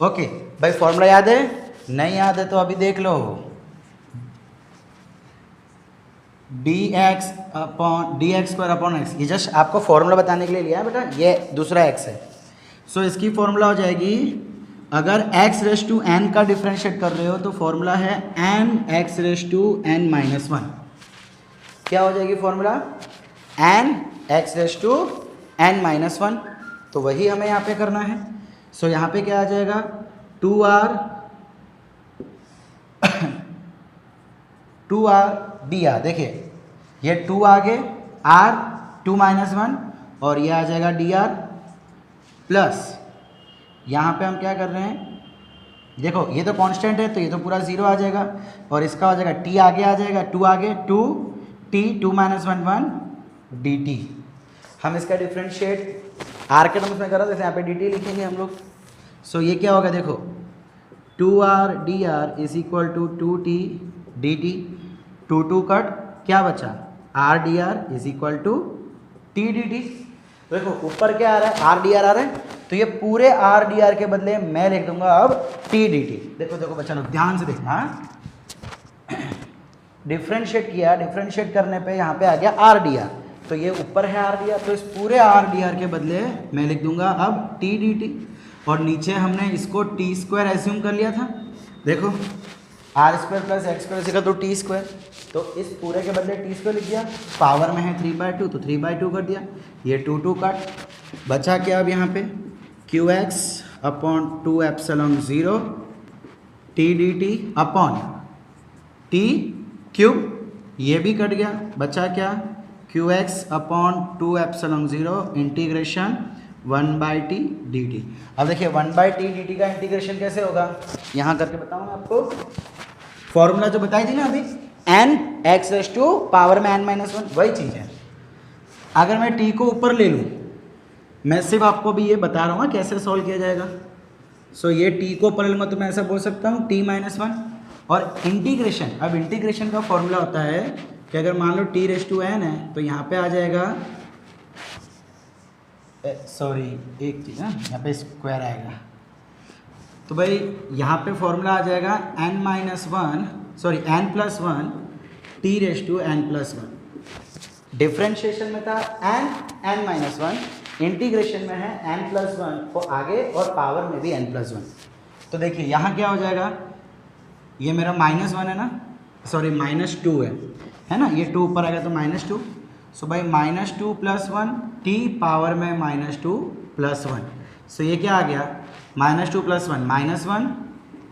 ओके भाई, फॉर्मूला याद है? नहीं याद है तो अभी देख लो, dx² अपॉन x, ये जस्ट आपको फॉर्मूला बताने के लिए लिया है बेटा, ये दूसरा x है। सो इसकी फॉर्मूला हो जाएगी, अगर x⁻n का डिफ्रेंशिएट कर रहे हो तो फॉर्मूला है nx⁻n-1। क्या हो जाएगी फॉर्मूला, nx⁻n-1, तो वही हमें यहाँ पे करना है। सो यहाँ पे क्या आ जाएगा, 2r dr, देखिए ये 2 आगे, r 2-1, और ये आ जाएगा dr प्लस, यहाँ पे हम क्या कर रहे हैं, देखो ये तो कांस्टेंट है तो ये तो पूरा 0 आ जाएगा, और इसका हो जाएगा t आगे आ जाएगा, 2 आगे 2t 2-1 1 dt। हम इसका डिफ्रेंशिएट आर के टर्म्स में करा, जैसे यहाँ पे डी टी लिखेंगे हम लोग। सो ये क्या होगा देखो, 2r dr is equal to 2t dt, 2 cut क्या बचा, r dr is equal to t dt। देखो ऊपर क्या आ रहा है, r dr आ रहा है, तो ये पूरे r dr के बदले मैं लिख दूंगा अब t dt। देखो देखो बच्चा लोग ध्यान से देखना, डिफ्रेंशिएट किया, डिफ्रेंशिएट करने पे यहाँ पे आ गया r dr, तो ये ऊपर है r dr, तो इस पूरे r dr के बदले मैं लिख दूंगा अब t dt। और नीचे हमने इसको टी स्क्वायर एज्यूम कर लिया था, देखो R square plus X square equal to T square, तो इस पूरे के बदले टी स्क्वायर लिख दिया, पावर में है 3/2 तो 3/2 कर दिया, ये 2 कट बचा क्या अब यहाँ पे Q x upon 2 epsilon 0 T D T upon T cube, ये भी कट गया, बचा क्या Q x upon 2 epsilon 0 integration 1/t dt। अब देखिए 1/t dt का इंटीग्रेशन कैसे होगा, यहाँ करके बताऊँ मैं आपको, फॉर्मूला जो बताई थी ना अभी, n x raise to power में n-1, वही चीज़ है। अगर मैं t को ऊपर ले लूँ, मैं सिर्फ आपको भी ये बता रहा हूँ कैसे सॉल्व किया जाएगा। सो ये t को ऊपर लूँगा तो मैं ऐसा बोल सकता हूँ t-1, और इंटीग्रेशन, अब इंटीग्रेशन का फॉर्मूला होता है कि अगर मान लो t रेस टू n है तो यहाँ पे आ जाएगा, सॉरी एक चीज़ ना, यहाँ पे स्क्वायर आएगा, तो भाई यहाँ पे फॉर्मूला आ जाएगा n-1, sorry n+1 t raise to n+1। Differentiation में था n-1, इंटीग्रेशन में है n+1 को आगे और पावर में भी n+1। तो देखिए यहाँ क्या हो जाएगा, ये मेरा -1 है ना, सॉरी -2 है ना, ये 2 ऊपर आ गया तो -2, सो भाई -2 + 1 t पावर में -2 + 1, सो ये क्या आ गया -2 + 1 -1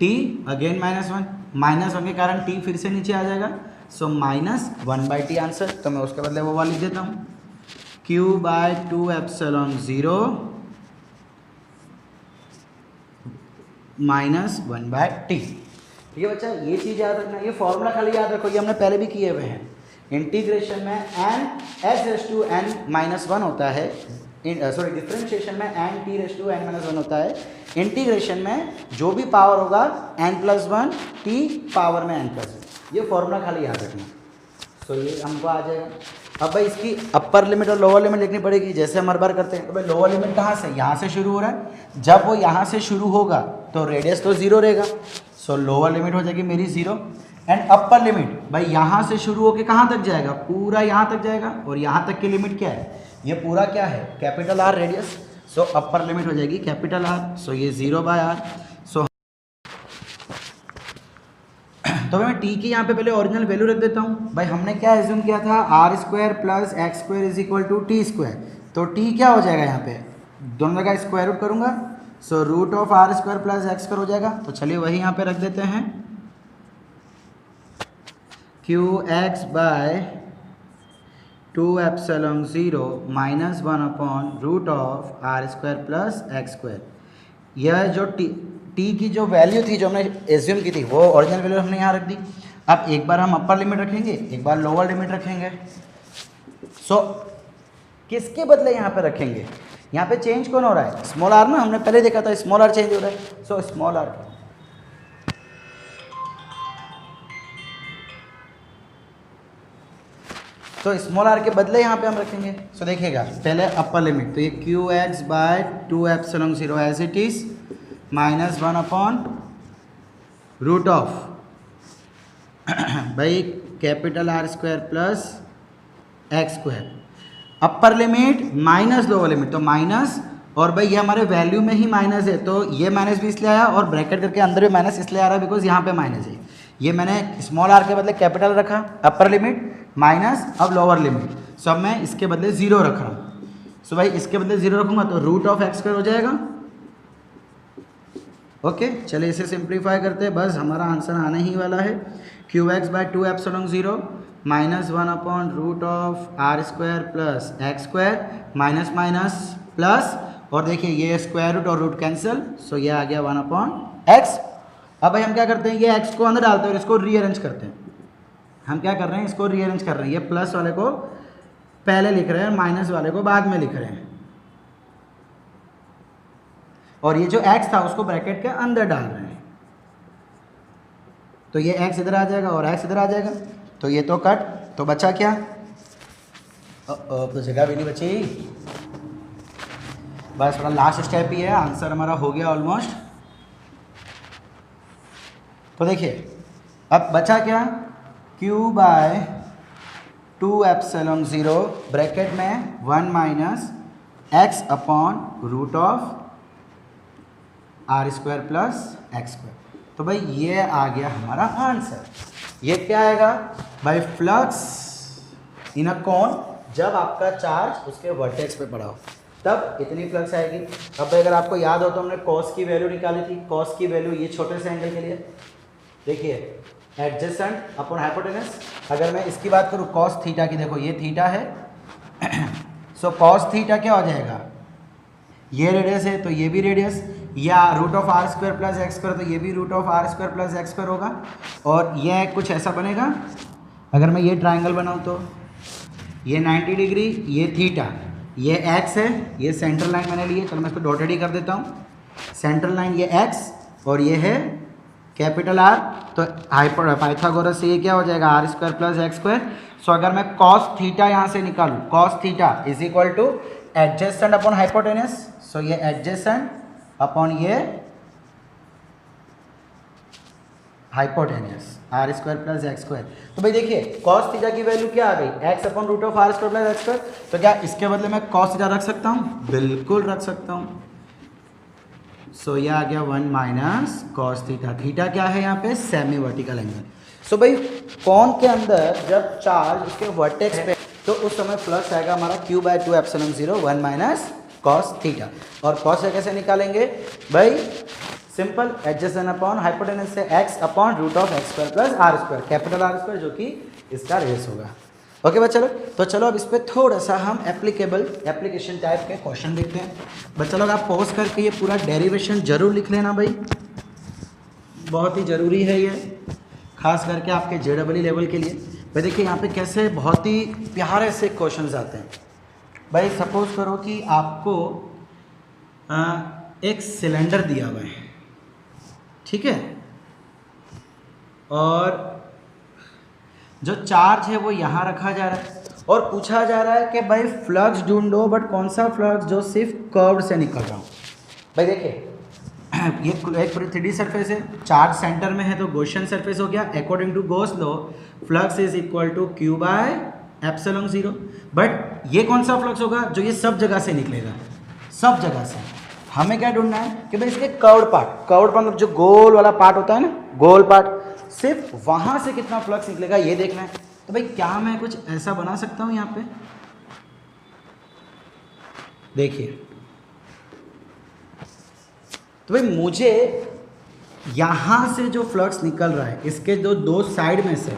t अगेन -1 के कारण t फिर से नीचे आ जाएगा, सो -1/t आंसर। तो मैं उसके बदले वो वाला लिख देता हूँ q/2 एप्सिलॉन 0 -1/t। ठीक है बच्चा, ये चीज़ याद रखना, ये फॉर्मूला खाली याद रखो, ये हमने पहले भी किए हुए हैं। इंटीग्रेशन में n s race to n-1 होता है, सॉरी डिफ्रेंशिएशन में n t raise to n-1 होता है, इंटीग्रेशन में जो भी पावर होगा n+1 t पावर में n+1, ये फॉर्मूला खाली याद रखना। सो ये हमको आ जाएगा। अब भाई इसकी अपर लिमिट और लोअर लिमिट लिखनी पड़ेगी, जैसे हम हर बार करते हैं। तो भाई लोअर लिमिट कहाँ से, यहाँ से शुरू हो रहा है, जब वो यहाँ से शुरू होगा तो रेडियस तो 0 रहेगा, सो लोअर लिमिट हो जाएगी मेरी 0, एंड अपर लिमिट भाई यहाँ से शुरू होकर कहाँ तक जाएगा, पूरा यहाँ तक जाएगा, और यहाँ तक की लिमिट क्या है, ये पूरा क्या है कैपिटल R रेडियस, सो अपर लिमिट हो जाएगी कैपिटल R, सो ये 0/r। सो तो मैं t की यहाँ पे पहले ओरिजिनल वैल्यू रख देता हूँ। भाई हमने क्या एज्यूम किया था, r² + x² = t², तो t क्या हो जाएगा, यहाँ पे दोनों जगह स्क्वायर रूट करूँगा, सो √r² + x² हो जाएगा। तो चलिए वही यहाँ पे रख देते हैं, qx/2 एप्सिलॉन 0 -1/√r² + x²। यह जो t की जो वैल्यू थी, जो हमने एज्यूम की थी, वो ओरिजिनल वैल्यू हमने यहाँ रख दी। अब एक बार हम अपर लिमिट रखेंगे, एक बार लोअर लिमिट रखेंगे। सो किसके बदले यहाँ पे रखेंगे, यहाँ पे चेंज कौन हो रहा है, स्मॉल r ना, हमने पहले देखा था स्मॉल r चेंज हो रहा है, सो स्मॉल r। तो स्मॉल r के बदले यहाँ पे हम रखेंगे। सो देखिएगा पहले अपर लिमिट, तो ये qx/2 epsilon 0 as it is -1/√, भाई capital R² + x², upper limit minus lower limit, तो माइनस, और भाई ये हमारे वैल्यू में ही माइनस है, तो ये माइनस भी इसलिए आया, और ब्रैकेट करके अंदर भी माइनस इसलिए आ रहा है बिकॉज यहाँ पे माइनस है। ये मैंने स्मॉल r के बदले कैपिटल रखा, अपर लिमिट माइनस, अब लोअर लिमिट, सो अब मैं इसके बदले 0 रख रहा हूँ। सो भाई इसके बदले 0 रखूँगा तो √x² हो जाएगा। ओके चलिए इसे सिंप्लीफाई करते हैं, बस हमारा आंसर आने ही वाला है, qx/2 epsilon 0 -1/√r² + x², minus minus plus, और देखिए ये स्क्वायर रूट और रूट कैंसिल, सो ये आ गया 1/x। अब भाई हम क्या करते हैं, ये x को अंदर डालते हैं और इसको रीअरेंज करते हैं। हम क्या कर रहे हैं, इसको रीअरेंज कर रहे हैं, ये प्लस वाले को पहले लिख रहे हैं, माइनस वाले को बाद में लिख रहे हैं, और ये जो x था उसको ब्रैकेट के अंदर डाल रहे हैं। तो ये x इधर आ जाएगा और x इधर आ जाएगा, तो ये तो कट, तो बचा क्या, तो जगह भी नहीं बची। बस थोड़ा लास्ट स्टेप ही है, आंसर हमारा हो गया ऑलमोस्ट। तो देखिए अब बचा क्या, q/2ε0 ब्रैकेट में 1 minus x upon root of r² plus x²। तो भाई ये आ गया हमारा आंसर। ये क्या आएगा भाई, फ्लक्स इन अ कोन, जब आपका चार्ज उसके वर्टेक्स पे पड़ा हो तब इतनी फ्लक्स आएगी। अब भाई अगर आपको याद हो तो हमने कॉस की वैल्यू निकाली थी, कॉस की वैल्यू ये छोटे से एंगल के लिए, देखिए एडजेसेंट अपॉन हाइपोटेनस। अगर मैं इसकी बात करूँ कॉस थीटा की, देखो ये थीटा है सो कॉस थीटा क्या हो जाएगा, ये रेडियस है तो ये भी रेडियस, या root of r² plus x², तो ये भी root of r² plus x² होगा। और ये कुछ ऐसा बनेगा, अगर मैं ये ट्राइंगल बनाऊँ तो ये 90 डिग्री, ये थीटा, ये x है, ये सेंट्रल लाइन मैंने ली है, चलो मैं इसको डॉटेड ही कर देता हूँ। सेंट्रल लाइन ये x और ये है कैपिटल R, तो पाइथागोरस से ये क्या हो जाएगा, r² प्लस x²। सो अगर मैं cos थीटा यहाँ से निकालूँ, cos theta is equal to adjacent upon hypotenuse, so ये एडजेसेंट अपॉन ये हाइपोटेनस r² प्लस x²। तो भाई देखिए cos थीटा की वैल्यू क्या आ गई, x upon root of r² plus x²। तो क्या इसके बदले मैं cos थीटा रख सकता हूँ, बिल्कुल रख सकता हूँ। सो ये आ गया 1 माइनस cos थीटा। थीटा क्या है यहाँ पे, सेमी वर्टिकल एंगल। सो भाई कोन के अंदर जब चार्ज उसके वर्टेक्स पे, तो उस समय फ्लक्स आएगा हमारा q/2ε0 1 माइनस cos थीटा। और cos से कैसे निकालेंगे भाई, सिंपल, एडजेसेंट अपॉन हाइपोटेनस से x upon root of x² plus r², capital R², जो कि इसका रेस होगा। ओके बच्चा लोग, तो चलो अब इस पर थोड़ा सा हम एप्लीकेशन टाइप के क्वेश्चन देखते हैं। बच्चा लोग आप पॉज करके ये पूरा डेरिवेशन जरूर लिख लेना भाई, बहुत ही ज़रूरी है ये, खास करके आपके JEE लेवल के लिए। भाई देखिए यहाँ पे कैसे बहुत ही प्यारे से क्वेश्चंस आते हैं। भाई सपोज करो कि आपको एक सिलेंडर दिया हुआ है, ठीक है, और जो चार्ज है वो यहाँ रखा जा रहा है, और पूछा जा रहा है कि भाई फ्लक्स ढूंढो, बट कौन सा फ्लक्स जो सिर्फ कर्व से निकल रहा हो। भाई देखिए ये एक पूरी 3D सरफेस है, चार्ज सेंटर में है तो गॉसियन सरफेस हो गया। According to Gauss law flux is equal to q/ε0। But ये कौन सा फ्लक्स होगा, जो ये सब जगह से निकलेगा, सब जगह से। हमें क्या ढूंढना है कि भाई इसके कर्व्ड पार्ट मतलब जो गोल वाला पार्ट होता है ना, गोल पार्ट, सिर्फ वहां से कितना फ्लक्स निकलेगा ये देखना है। तो भाई क्या मैं कुछ ऐसा बना सकता हूं यहाँ पे, देखिए, तो भाई मुझे यहां से जो फ्लक्स निकल रहा है, इसके दो साइड में से,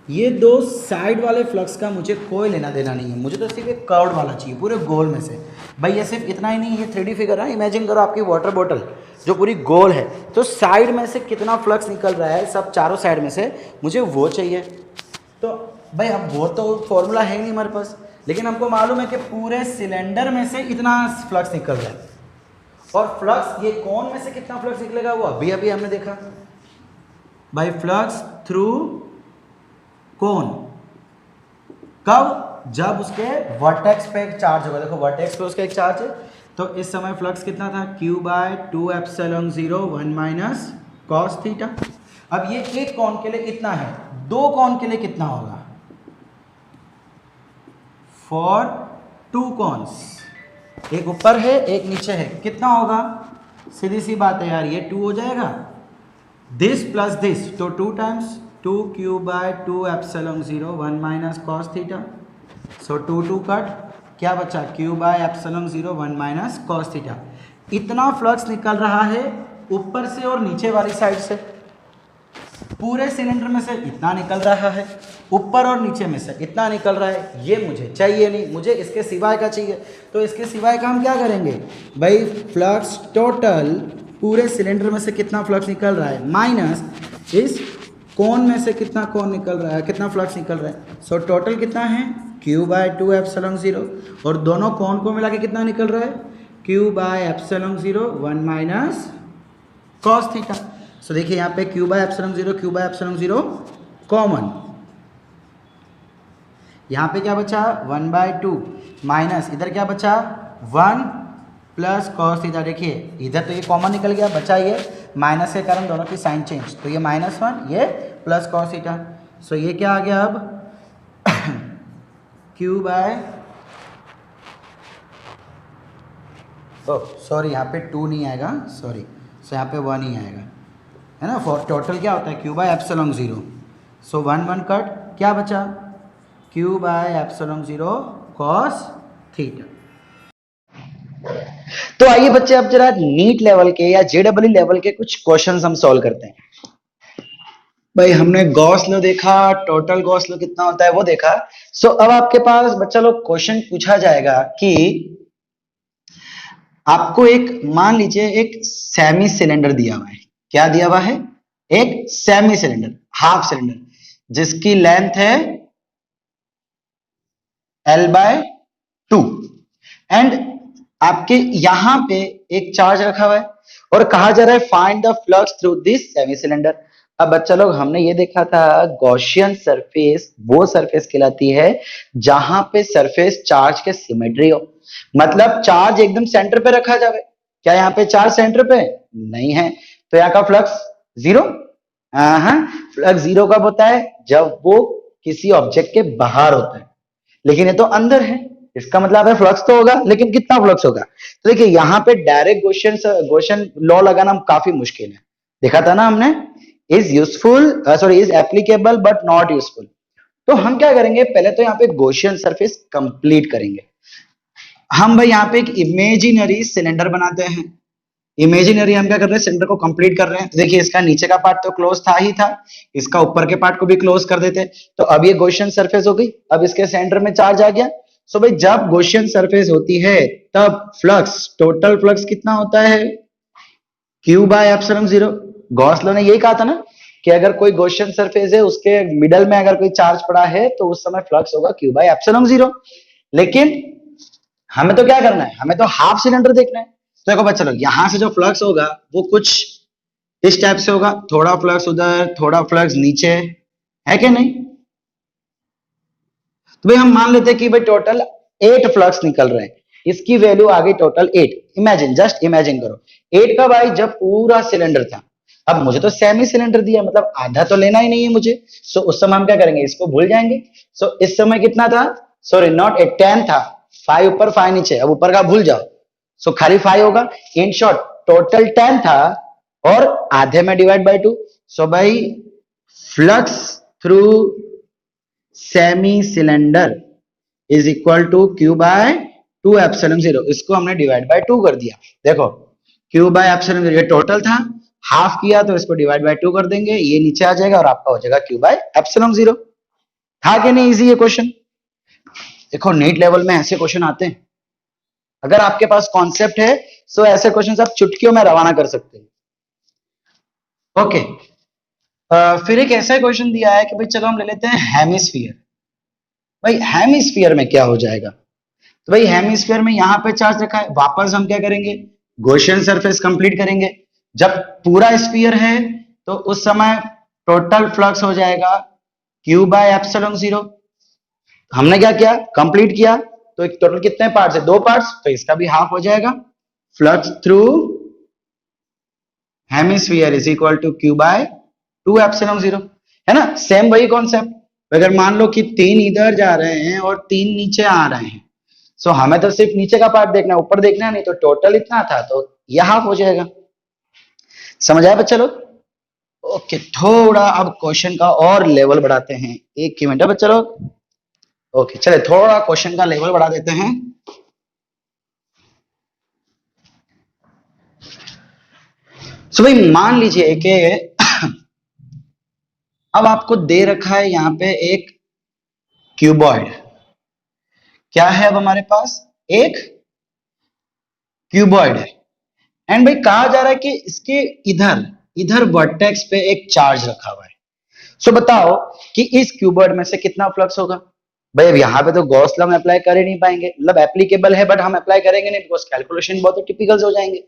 ये दो साइड वाले फ्लक्स का मुझे कोई लेना देना नहीं है, मुझे तो सिर्फ एक कर्व्ड वाला चाहिए पूरे गोल में से। भाई ये सिर्फ इतना ही नहीं, ये 3D फिगर है, इमेजिन करो आपकी वाटर बोतल जो पूरी गोल है, तो साइड में से कितना फ्लक्स निकल रहा है, सब चारों साइड में से, मुझे वो चाहिए। तो भाई अब वो तो फॉर्मूला है नहीं हमारे पास, लेकिन हमको मालूम है कि पूरे सिलेंडर में से इतना फ्लक्स निकल रहा है, और फ्लक्स ये कोन में से कितना फ्लक्स निकलेगा वो अभी अभी हमने देखा। भाई फ्लक्स थ्रू कोन कब, जब उसके वर्टेक्स पे एक चार्ज होगा। देखो वर्टेक्स पे उसका एक चार्ज है, तो इस समय फ्लक्स कितना था, q/2ε0 1 माइनस cos थीटा। अब ये एक कोन के लिए कितना है, दो कोन के लिए कितना होगा, फॉर 2 कॉन्स, एक ऊपर है एक नीचे है, कितना होगा, सीधी सी बात है यार, ये 2 हो जाएगा, दिस प्लस दिस, तो 2 times 2q/2ε0 1 minus cos theta. So 2 cut, क्या बचा, q/ε0 1 माइनस cos थीटा। इतना फ्लक्स निकल रहा है ऊपर से और नीचे वाली साइड से, पूरे सिलेंडर में से इतना निकल रहा है, ऊपर और नीचे में से इतना निकल रहा है। ये मुझे चाहिए नहीं, मुझे इसके सिवाय का चाहिए। तो इसके सिवाय का हम क्या करेंगे भाई, फ्लक्स टोटल पूरे सिलेंडर में से कितना फ्लक्स निकल रहा है माइनस इस कोन में से कितना कोन निकल रहा है, कितना फ्लक्स निकल रहा है। सो टोटल कितना है, Q बाय 2 एप्सिलॉन 0, और दोनों कौन को मिला के कितना निकल रहा है? Q by epsilon 0 1 minus cos theta. So देखिए यहाँ पे Q by epsilon 0 Q by epsilon 0 common, यहाँ पे क्या बचा 1 बाय 2 माइनस इधर क्या बचा 1 प्लस कॉस थीटा। देखिए इधर तो ये कॉमन निकल गया, बचा ये माइनस के कारण दोनों की साइन चेंज, तो ये -1 ये प्लस कॉस थीटा। सो ये क्या आ गया अब Q बाय सॉरी यहाँ पे 2 नहीं आएगा, सॉरी, सो यहाँ पे 1 ही आएगा, है ना। फॉर टोटल क्या होता है Q by epsilon 0, so 1 1 cut, क्या बचा Q by epsilon 0 cos theta. तो आइए बच्चे अब जरा नीट लेवल के या जेडब्ल्यू लेवल के कुछ क्वेश्चंस हम सॉल्व करते हैं। भाई हमने गॉस लॉ देखा, टोटल गॉस लॉ कितना होता है वो देखा। सो अब आपके पास बच्चा लोग क्वेश्चन पूछा जाएगा कि आपको एक, मान लीजिए एक सेमी सिलेंडर दिया हुआ है। क्या दिया हुआ है? एक सेमी सिलेंडर, हाफ सिलेंडर, जिसकी लेंथ है L बाय 2 एंड आपके यहां पे एक चार्ज रखा हुआ है और कहा जा रहा है find the flux through this semi cylinder. अब बच्चा लोग हमने ये देखा था गॉसियन सरफेस वो सरफेस कहलाती है जहां पे सरफेस चार्ज के सिमेट्री हो, मतलब चार्ज एकदम सेंटर पे रखा जाए। क्या यहाँ पे चार्ज सेंटर पे नहीं है, तो यहाँ का फ्लक्स जीरो। हाँ, फ्लक्स जीरो कब होता है? जब वो किसी ऑब्जेक्ट के बाहर होता है, लेकिन ये तो अंदर है, इसका मतलब है फ्लक्स तो होगा, लेकिन कितना फ्लक्स होगा? तो देखिए यहाँ पे डायरेक्ट गॉसियन लॉ लगाना काफी मुश्किल है, देखा था ना हमने। Is useful, sorry is applicable but not useful. तो हम क्या करेंगे, पहले तो यहाँ पे गॉसियन सरफेस कंप्लीट करेंगे। हम भाई यहाँ पे एक इमेजिनरी सिलेंडर बनाते हैं। इमेजिनरी हम क्या कर रहे हैं, सिलेंडर को कंप्लीट कर रहे हैं। तो देखिए इसका नीचे का पार्ट तो क्लोज था ही था, इसका ऊपर के पार्ट को भी क्लोज कर देते। तो अब ये गॉसियन सरफेस हो गई, अब इसके सेंटर में चार्ज आ गया। सो भाई जब गॉसियन सरफेस होती है तब फ्लक्स, टोटल फ्लक्स कितना होता है? Q by epsilon 0। Gauss law ने यही कहा था ना कि अगर कोई गॉसियन सरफेस है उसके मिडल में अगर कोई चार्ज पड़ा है तो उस समय फ्लक्स होगा Q बाय एप्सिलॉन 0। लेकिन हमें तो क्या करना है, हमें तो हाफ सिलेंडर देखना है। तो देखो बच्चा लोग यहां से जो फ्लक्स होगा वो कुछ इस टाइप से होगा, थोड़ा फ्लक्स उधर, थोड़ा फ्लक्स नीचे, है कि नहीं? तो भाई हम मान लेते हैं कि भाई टोटल 8 फ्लक्स निकल रहे हैं, इसकी वैल्यू आ गई टोटल 8। इमेजिन, जस्ट इमेजिन करो 8 का भाई जब पूरा सिलेंडर था। अब मुझे तो सेमी सिलेंडर दिया, मतलब आधा तो लेना ही नहीं है मुझे। सो उस समय हम क्या करेंगे, इसको भूल जाएंगे। सो इस समय कितना था, सॉरी नॉट 8, 10 था, 5 ऊपर 5 नीचे, अब ऊपर का भूल जाओ। सो खाली 5 होगा। इन शॉर्ट टोटल 10 था और आधे में डिवाइड बाय 2। सो भाई flux through semi cylinder is equal to Q by 2 epsilon 0। इसको हमने डिवाइड बाय 2 कर दिया। देखो Q बाय एप्सिलॉन 0 ये टोटल था, हाफ किया तो इसको डिवाइड बाय 2 कर देंगे, ये नीचे आ जाएगा और आपका हो जाएगा Q बाय एप्सिलॉन 0। था कि नहीं इजी ये क्वेश्चन? देखो नीट लेवल में ऐसे क्वेश्चन आते हैं, अगर आपके पास कॉन्सेप्ट है तो ऐसे क्वेश्चन आप चुटकियों में रवाना कर सकते हैं। ओके, फिर एक ऐसा क्वेश्चन दिया है कि भाई चलो हम ले लेते हैं हेमिस्फीयर। भाई हेमिस्फीयर में क्या हो जाएगा? तो भाई हेमिस्फीयर में यहाँ पे चार्ज रखा है, वापस हम क्या करेंगे, गॉसियन सरफेस कंप्लीट करेंगे। जब पूरा स्फीयर है तो उस समय टोटल फ्लक्स हो जाएगा Q बाय एप्सिलॉन 0। हमने क्या किया, कंप्लीट किया, तो एक टोटल कितने पार्ट्स है, 2 पार्ट्स, तो इसका भी हाफ हो जाएगा। Flux through hemisphere is equal to Q by 2 epsilon 0, है ना। सेम वही कॉन्सेप्ट। अगर मान लो कि 3 इधर जा रहे हैं और 3 नीचे आ रहे हैं, सो हमें तो सिर्फ नीचे का पार्ट देखना है, ऊपर देखना नहीं, तो टोटल इतना था तो यह हाफ हो जाएगा। समझ आया बच्चा लोग? ओके, थोड़ा अब क्वेश्चन का और लेवल बढ़ाते हैं। एक ही मिनट है बच्चा लोग। ओके चले थोड़ा क्वेश्चन का लेवल बढ़ा देते हैं। सो भाई मान लीजिए कि अब आपको दे रखा है यहाँ पे एक क्यूबॉइड। क्या है अब हमारे पास, एक क्यूबॉइड है एंड भाई कहा जा रहा है कि इसके इधर इधर वर्टेक्स पे एक चार्ज रखा हुआ है। सो बताओ कि इस क्यूबॉइड में से कितना फ्लक्स होगा। भाई अब यहाँ पे तो गॉस लॉ हम अप्लाई कर ही नहीं पाएंगे, मतलब एप्लीकेबल है बट हम अप्लाई करेंगे नहीं बिकॉज कैलकुलेशन बहुत टिपिकल हो जाएंगे,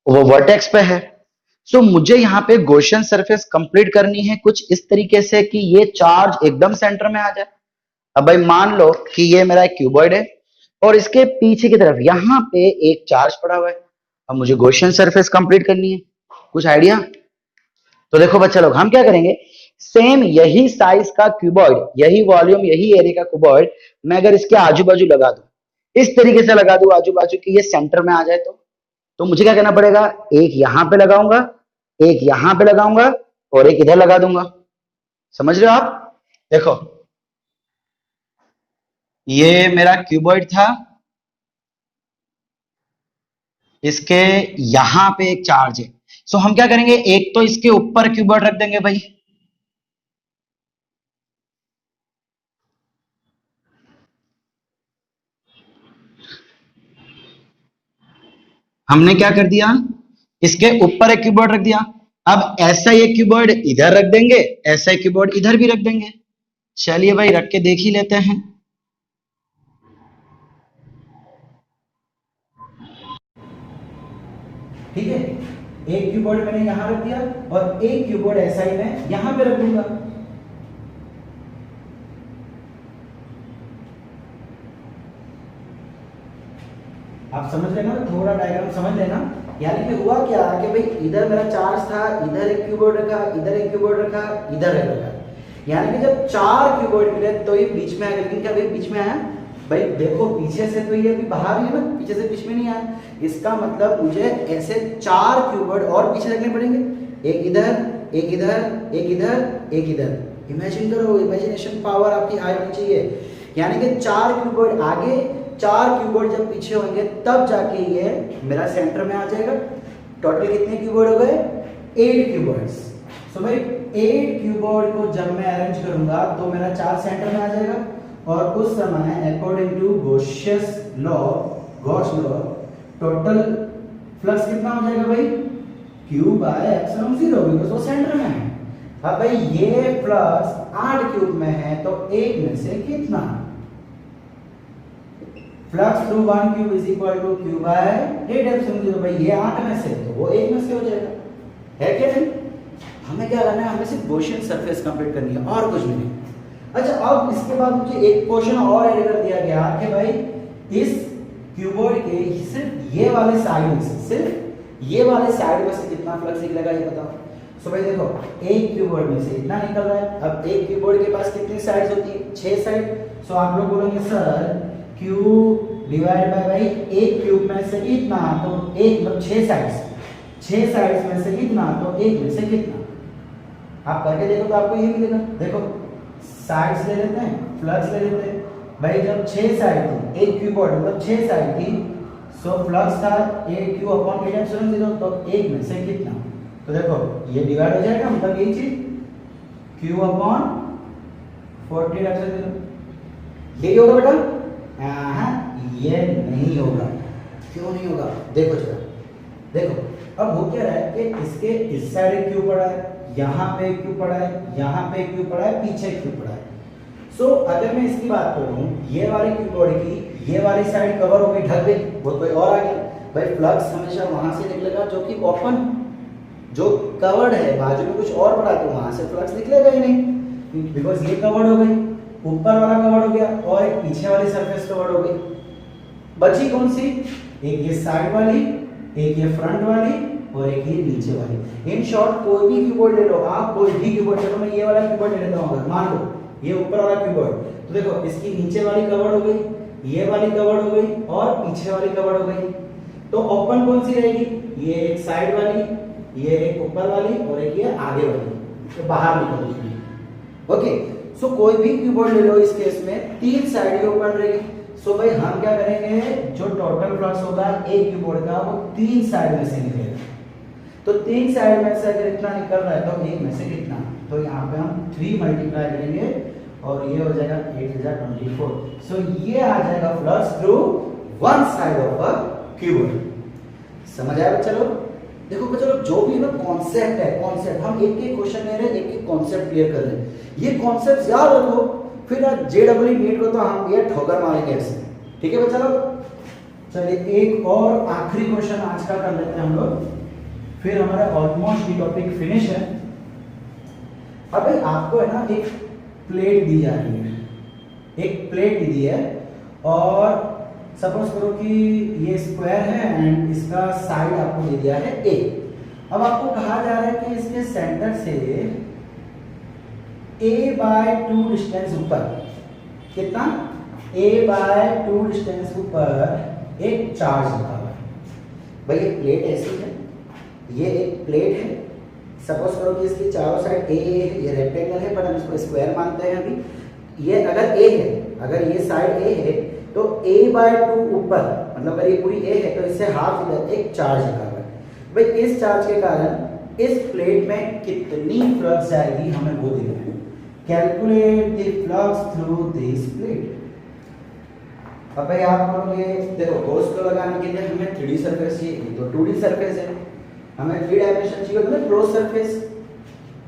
वो वर्टेक्स पे है। सो मुझे यहाँ पे गॉसियन सरफेस कंप्लीट करनी है कुछ इस तरीके से कि ये चार्ज एकदम सेंटर में आ जाए। अब भाई मान लो कि ये मेरा एक क्यूबॉइड है और इसके पीछे की तरफ यहाँ पे एक चार्ज पड़ा हुआ है। अब मुझे गॉसियन सरफेस कंप्लीट करनी है, कुछ आइडिया? तो देखो बच्चा लोग, हम क्या करेंगे, सेम यही साइज का क्यूबॉइड, यही वॉल्यूम, यही एरिया का क्यूबॉइड मैं अगर इसके आजू बाजू लगा दूं, इस तरीके से लगा दूं आजू बाजू कि ये सेंटर में आ जाए, तो मुझे क्या करना पड़ेगा, एक यहां पे लगाऊंगा, एक यहां पे लगाऊंगा और एक इधर लगा दूंगा। समझ रहे हो आप? देखो ये मेरा क्यूबॉइड था, इसके यहां पे एक चार्ज है। सो हम क्या करेंगे, एक तो इसके ऊपर क्यूबॉइड रख देंगे भाई, हमने क्या कर दिया, इसके ऊपर एक कीबोर्ड रख दिया। अब ऐसा एक कीबोर्ड इधर रख देंगे, ऐसा एक कीबोर्ड इधर भी रख देंगे। चलिए भाई रख के देख ही लेते हैं। ठीक है, एक कीबोर्ड मैंने यहां रख दिया और एक कीबोर्ड ऐसा ही मैं यहां पे रख दूंगा। आप समझ लेना, थोड़ा डायग्राम समझ लेना। यानी कि हुआ क्या कि भाई इधर मेरा चार्ज था, इधर एक कीबोर्ड रखा, इधर एक कीबोर्ड रखा, इधर एक रखा। यानी कि जब चार कीबोर्ड मिले तो ये बीच में आ गया। लेकिन क्या भाई बीच में आया? भाई देखो पीछे से तो ये अभी बाहर ही है ना, पीछे से बीच में नहीं आया। इसका मतलब मुझे ऐसे चार कीबोर्ड और पीछे रखने पड़ेंगे, एक इधर, एक इधर, एक इधर, एक इधर। इमेजिन करो, इमेजिनेशन पावर आपकी हाई होनी चाहिए। यानी कि चार कीबोर्ड आगे, चार कीबोर्ड जब पीछे होंगे तब जाके ये मेरा सेंटर में आ जाएगा। टोटल कितने कीबोर्ड हो गए? 8 कीबोर्ड्स। सो भाई 8 कीबोर्ड को जब मैं अरेंज करूंगा तो मेरा चार्ज सेंटर में आ जाएगा और उस समय according to Gauss's law, Gauss law, total flux कितना हो जाएगा भाई? Q बाय एप्सिलॉन 0, बिकॉज वो सेंटर में है। अब भाई ये फ्लक्स 8 क्यूब में है तो 1 में से कितना? Flux through 1 cube is equal to Q by 8 epsilon 0। भाई ये 8 में से तो वो 1 में से हो जाएगा, है क्या नहीं? हमें क्या करना है, हमें सिर्फ गॉसियन सरफेस कंप्लीट करनी है और कुछ भी नहीं। अच्छा, अब इसके बाद मुझे एक क्वेश्चन और ऐड कर दिया गया कि भाई इस क्यूबॉइड के सिर्फ ये वाले साइड में से, सिर्फ ये वाले साइड में से कितना फ्लक्स निकलेगा ये बताओ। सो भाई देखो, एक क्यूबॉइड में से इतना निकल रहा है। अब एक क्यूबॉइड के पास कितनी साइड्स होती है? 6 साइड। सो आप लोग बोलोगे सर Q डिवाइड बाय भाई एक क्यूब में से इतना, तो एक मतलब 6 साइड्स, 6 साइड्स में से इतना तो एक में से कितना? आप करके देखो तो आपको ये मिलेगा। देखो साइड्स ले लेते हैं, फ्लक्स ले लेते हैं। भाई जब 6 साइड थी, एक क्यूबॉइड मतलब 6 साइड थी, सो फ्लक्स था AQ अपॉन 8 एप्सिलॉन 0, तो एक में से कितना? तो देखो ये डिवाइड हो जाएगा, मतलब ये चीज Q अपॉन 14 एप्सिलॉन 0। यही होगा बेटा? हाँ, ये नहीं होगा। क्यों नहीं होगा? देखो जरा, देखो अब हो क्या रहा है कि इसके इस साइड एक क्यू पड़ा है, यहाँ पे एक क्यू पड़ा है, यहाँ पे एक क्यू पड़ा है, पीछे एक क्यू पड़ा है। सो अगर मैं इसकी बात करूं, ये वाली क्यूबॉइड की ये वाली साइड कवर हो गई, ढक गई, वो कोई और आ गया। भाई फ्लक्स हमेशा वहां से निकलेगा जो कि ओपन, जो कवर्ड है, बाजू में कुछ और पड़ा तो वहां से फ्लक्स निकलेगा ही नहीं, बिकॉज ये कवर्ड हो गई, ऊपर वाला कवर्ड हो गया और एक पीछे वाली सरफेस कवर्ड हो गई। बची कौन सी? एक ये साइड वाली, एक ये फ्रंट वाली और एक ये नीचे वाली। इन शॉर्ट कोई भी कीबोर्ड ले लो आप, कोई भी कीबोर्ड, चलो मैं ये वाला कीबोर्ड ले लेता हूं, अगर मान लो ये ऊपर वाला कीबोर्ड, तो देखो इसकी नीचे वाली कवर्ड हो गई, ये वाली कवर्ड हो गई और पीछे वाली कवर्ड हो गई। तो ओपन कौन सी रहेगी? ये एक साइड वाली, ये एक ऊपर वाली और एक ये आगे वाली, तो बाहर निकल गई। ओके, सो कोई भी कीबोर्ड ले लो, इस केस में 3 साइड ओपन रहेगी। सो भाई हम क्या करेंगे, जो टोटल फ्लक्स होगा एक कीबोर्ड का वो 3 साइड में से निकलेगा। तो 3 साइड में से अगर इतना निकल रहा है तो एक में से कितना? तो यहाँ पे हम 3 मल्टीप्लाई करेंगे और ये हो जाएगा 8,24। सो ये आ जाएगा flux through 1 side of a keyboard. समझ आया बच्चा लोग? देखो बच्चा लोग, जो भी ना कॉन्सेप्ट है, कॉन्सेप्ट हम एक एक क्वेश्चन ले रहे हैं, एक एक कॉन्सेप्ट क्लियर कर रहे हैं। ये कॉन्सेप्ट याद रखो, फिर जे डब्ल्यू नीट को तो हम ये ठोकर मारेंगे ऐसे, ठीक है बच्चा लोग। चलिए एक और आखिरी क्वेश्चन आज का कर लेते हैं हम लोग, फिर हमारा ऑलमोस्ट ये टॉपिक फिनिश है। अब भाई आपको है ना एक प्लेट दी जा रही है, एक प्लेट दी है और सपोज करो कि ये स्क्वायर है एंड इसका साइड आपको दे दिया है ए। अब आपको कहा जा रहा है कि इसके सेंटर से a/2 डिस्टेंस ऊपर, कितना a/2 डिस्टेंस ऊपर एक चार्ज रखा हुआ है। भाई ये प्लेट ऐसी है, ये एक प्लेट है, सपोज करो कि इसकी चारों साइड ए है, ये रेक्टेंगल है पर हम इसको स्क्वायर मानते हैं अभी। ये अगर ए है, अगर ये साइड ए है तो a/2 ऊपर, मतलब अगर ये पूरी ए है तो इससे हाफ इधर एक चार्ज रखा हुआ है। भाई इस चार्ज के कारण इस प्लेट में कितनी फ्लक्स जाएगी हमें वो देखना है। Calculate the flux through this plate. अब भाई आप बोलोगे देखो गॉस लॉ लगाने के लिए हमें 3D सरफेस चाहिए, ये तो 2D सरफेस है, हमें 3 डायमेंशन चाहिए तो क्लोज सरफेस।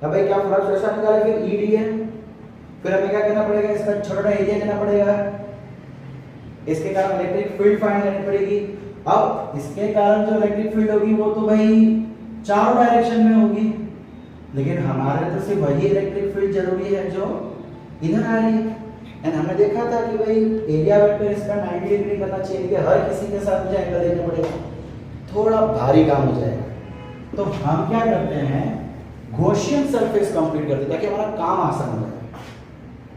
अब भाई क्या फ्लक्स वैसा निकाले, फिर ईडी है, फिर हमें क्या करना पड़ेगा, इसका छोटा एरिया लेना पड़ेगा, इसके कारण इलेक्ट्रिक फील्ड फाइंड करनी पड़ेगी। अब इसके कारण जो इलेक्ट्रिक फील्ड होगी वो तो भाई चारों डायरेक्शन में होगी, लेकिन हमारे तो सिर्फ वही इलेक्ट्रिक फील्ड जरूरी है जो इधर आ रही है। एंड हमने देखा था कि भाई एरिया वेक्टर इसका 90 डिग्री करना चाहिए कि हर किसी के साथ मुझे एंगल देना पड़ेगा, थोड़ा भारी काम हो जाएगा। तो हम क्या करते हैं, गॉसियन सरफेस कंप्लीट करते हैं ताकि हमारा काम आसान हो जाए।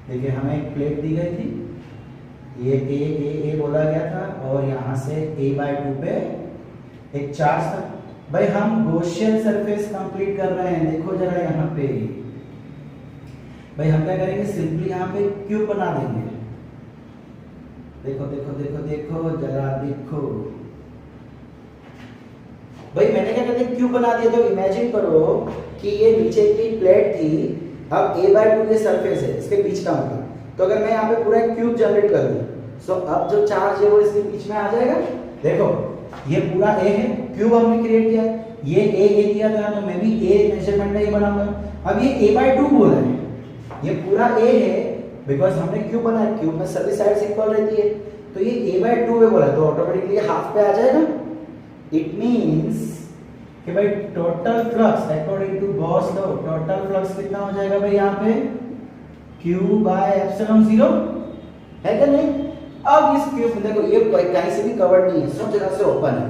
देखिए हमें एक प्लेट दी गई थी, ये ए बोला गया था और यहाँ से a/2 पे एक चार्ज था। भाई हम गॉसियन सरफेस कंप्लीट कर रहे हैं, देखो जरा यहाँ पे भाई हम क्या करेंगे, सिंपली यहाँ पे क्यूब बना देंगे। देखो देखो देखो देखो जरा देखो भाई मैंने क्या कर दिया, क्यूब बना दिया। तो इमेजिन करो कि ये नीचे की प्लेट थी, अब a/2 ये सरफेस है, इसके बीच का होगा। तो अगर मैं यहाँ पे पूरा क्यूब जनरेट कर दूं तो अब जो चार्ज है वो इसके बीच में आ जाएगा। देखो ये पूरा ए है, क्यूब हमने क्रिएट किया, ये ए दिया था तो मैं भी ए मेजरमेंट में ये बनाऊंगा। अब ये a/2 बोल रहे हैं, ये पूरा ए है बिकॉज हमने क्यूब बनाया, क्यूब में सभी साइड्स इक्वल रहती है, तो ये a/2 में बोला तो ऑटोमेटिकली हाफ पे आ जाएगा। इट मींस कि भाई total flux according to Gauss law, total flux कितना हो जाएगा भाई यहाँ पे Q/ε0 है क्या नहीं। अब इस क्यूब में देखो ये कहीं से भी कवर्ड नहीं है, सब जगह से ओपन है,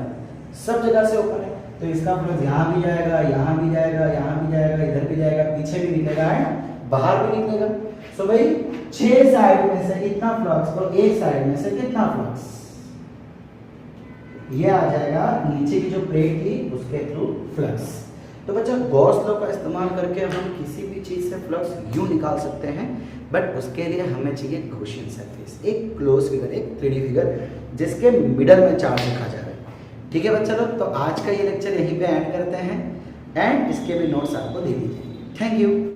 सब जगह से ओपन है, तो इसका फ्लक्स यहाँ भी जाएगा, यहाँ भी जाएगा, यहाँ भी जाएगा, इधर भी जाएगा, पीछे भी निकलेगा एंड बाहर भी निकलेगा। सो भाई 6 साइड में से कितना फ्लक्स और एक साइड में से कितना फ्लक्स, ये आ जाएगा नीचे की जो प्लेट थी उसके थ्रू फ्लक्स। तो बच्चा गॉस लॉ का इस्तेमाल करके हम किसी भी चीज़ से फ्लक्स यूं निकाल सकते हैं, बट उसके लिए हमें चाहिए गॉसियन सरफेस, एक क्लोज फिगर, एक 3D फिगर जिसके मिडल में चार्ज रखा जा रहा है। ठीक है बच्चा लोग, तो आज का ये लेक्चर यहीं पे एंड करते हैं एंड इसके भी नोट्स आपको दे दीजिए। Thank you.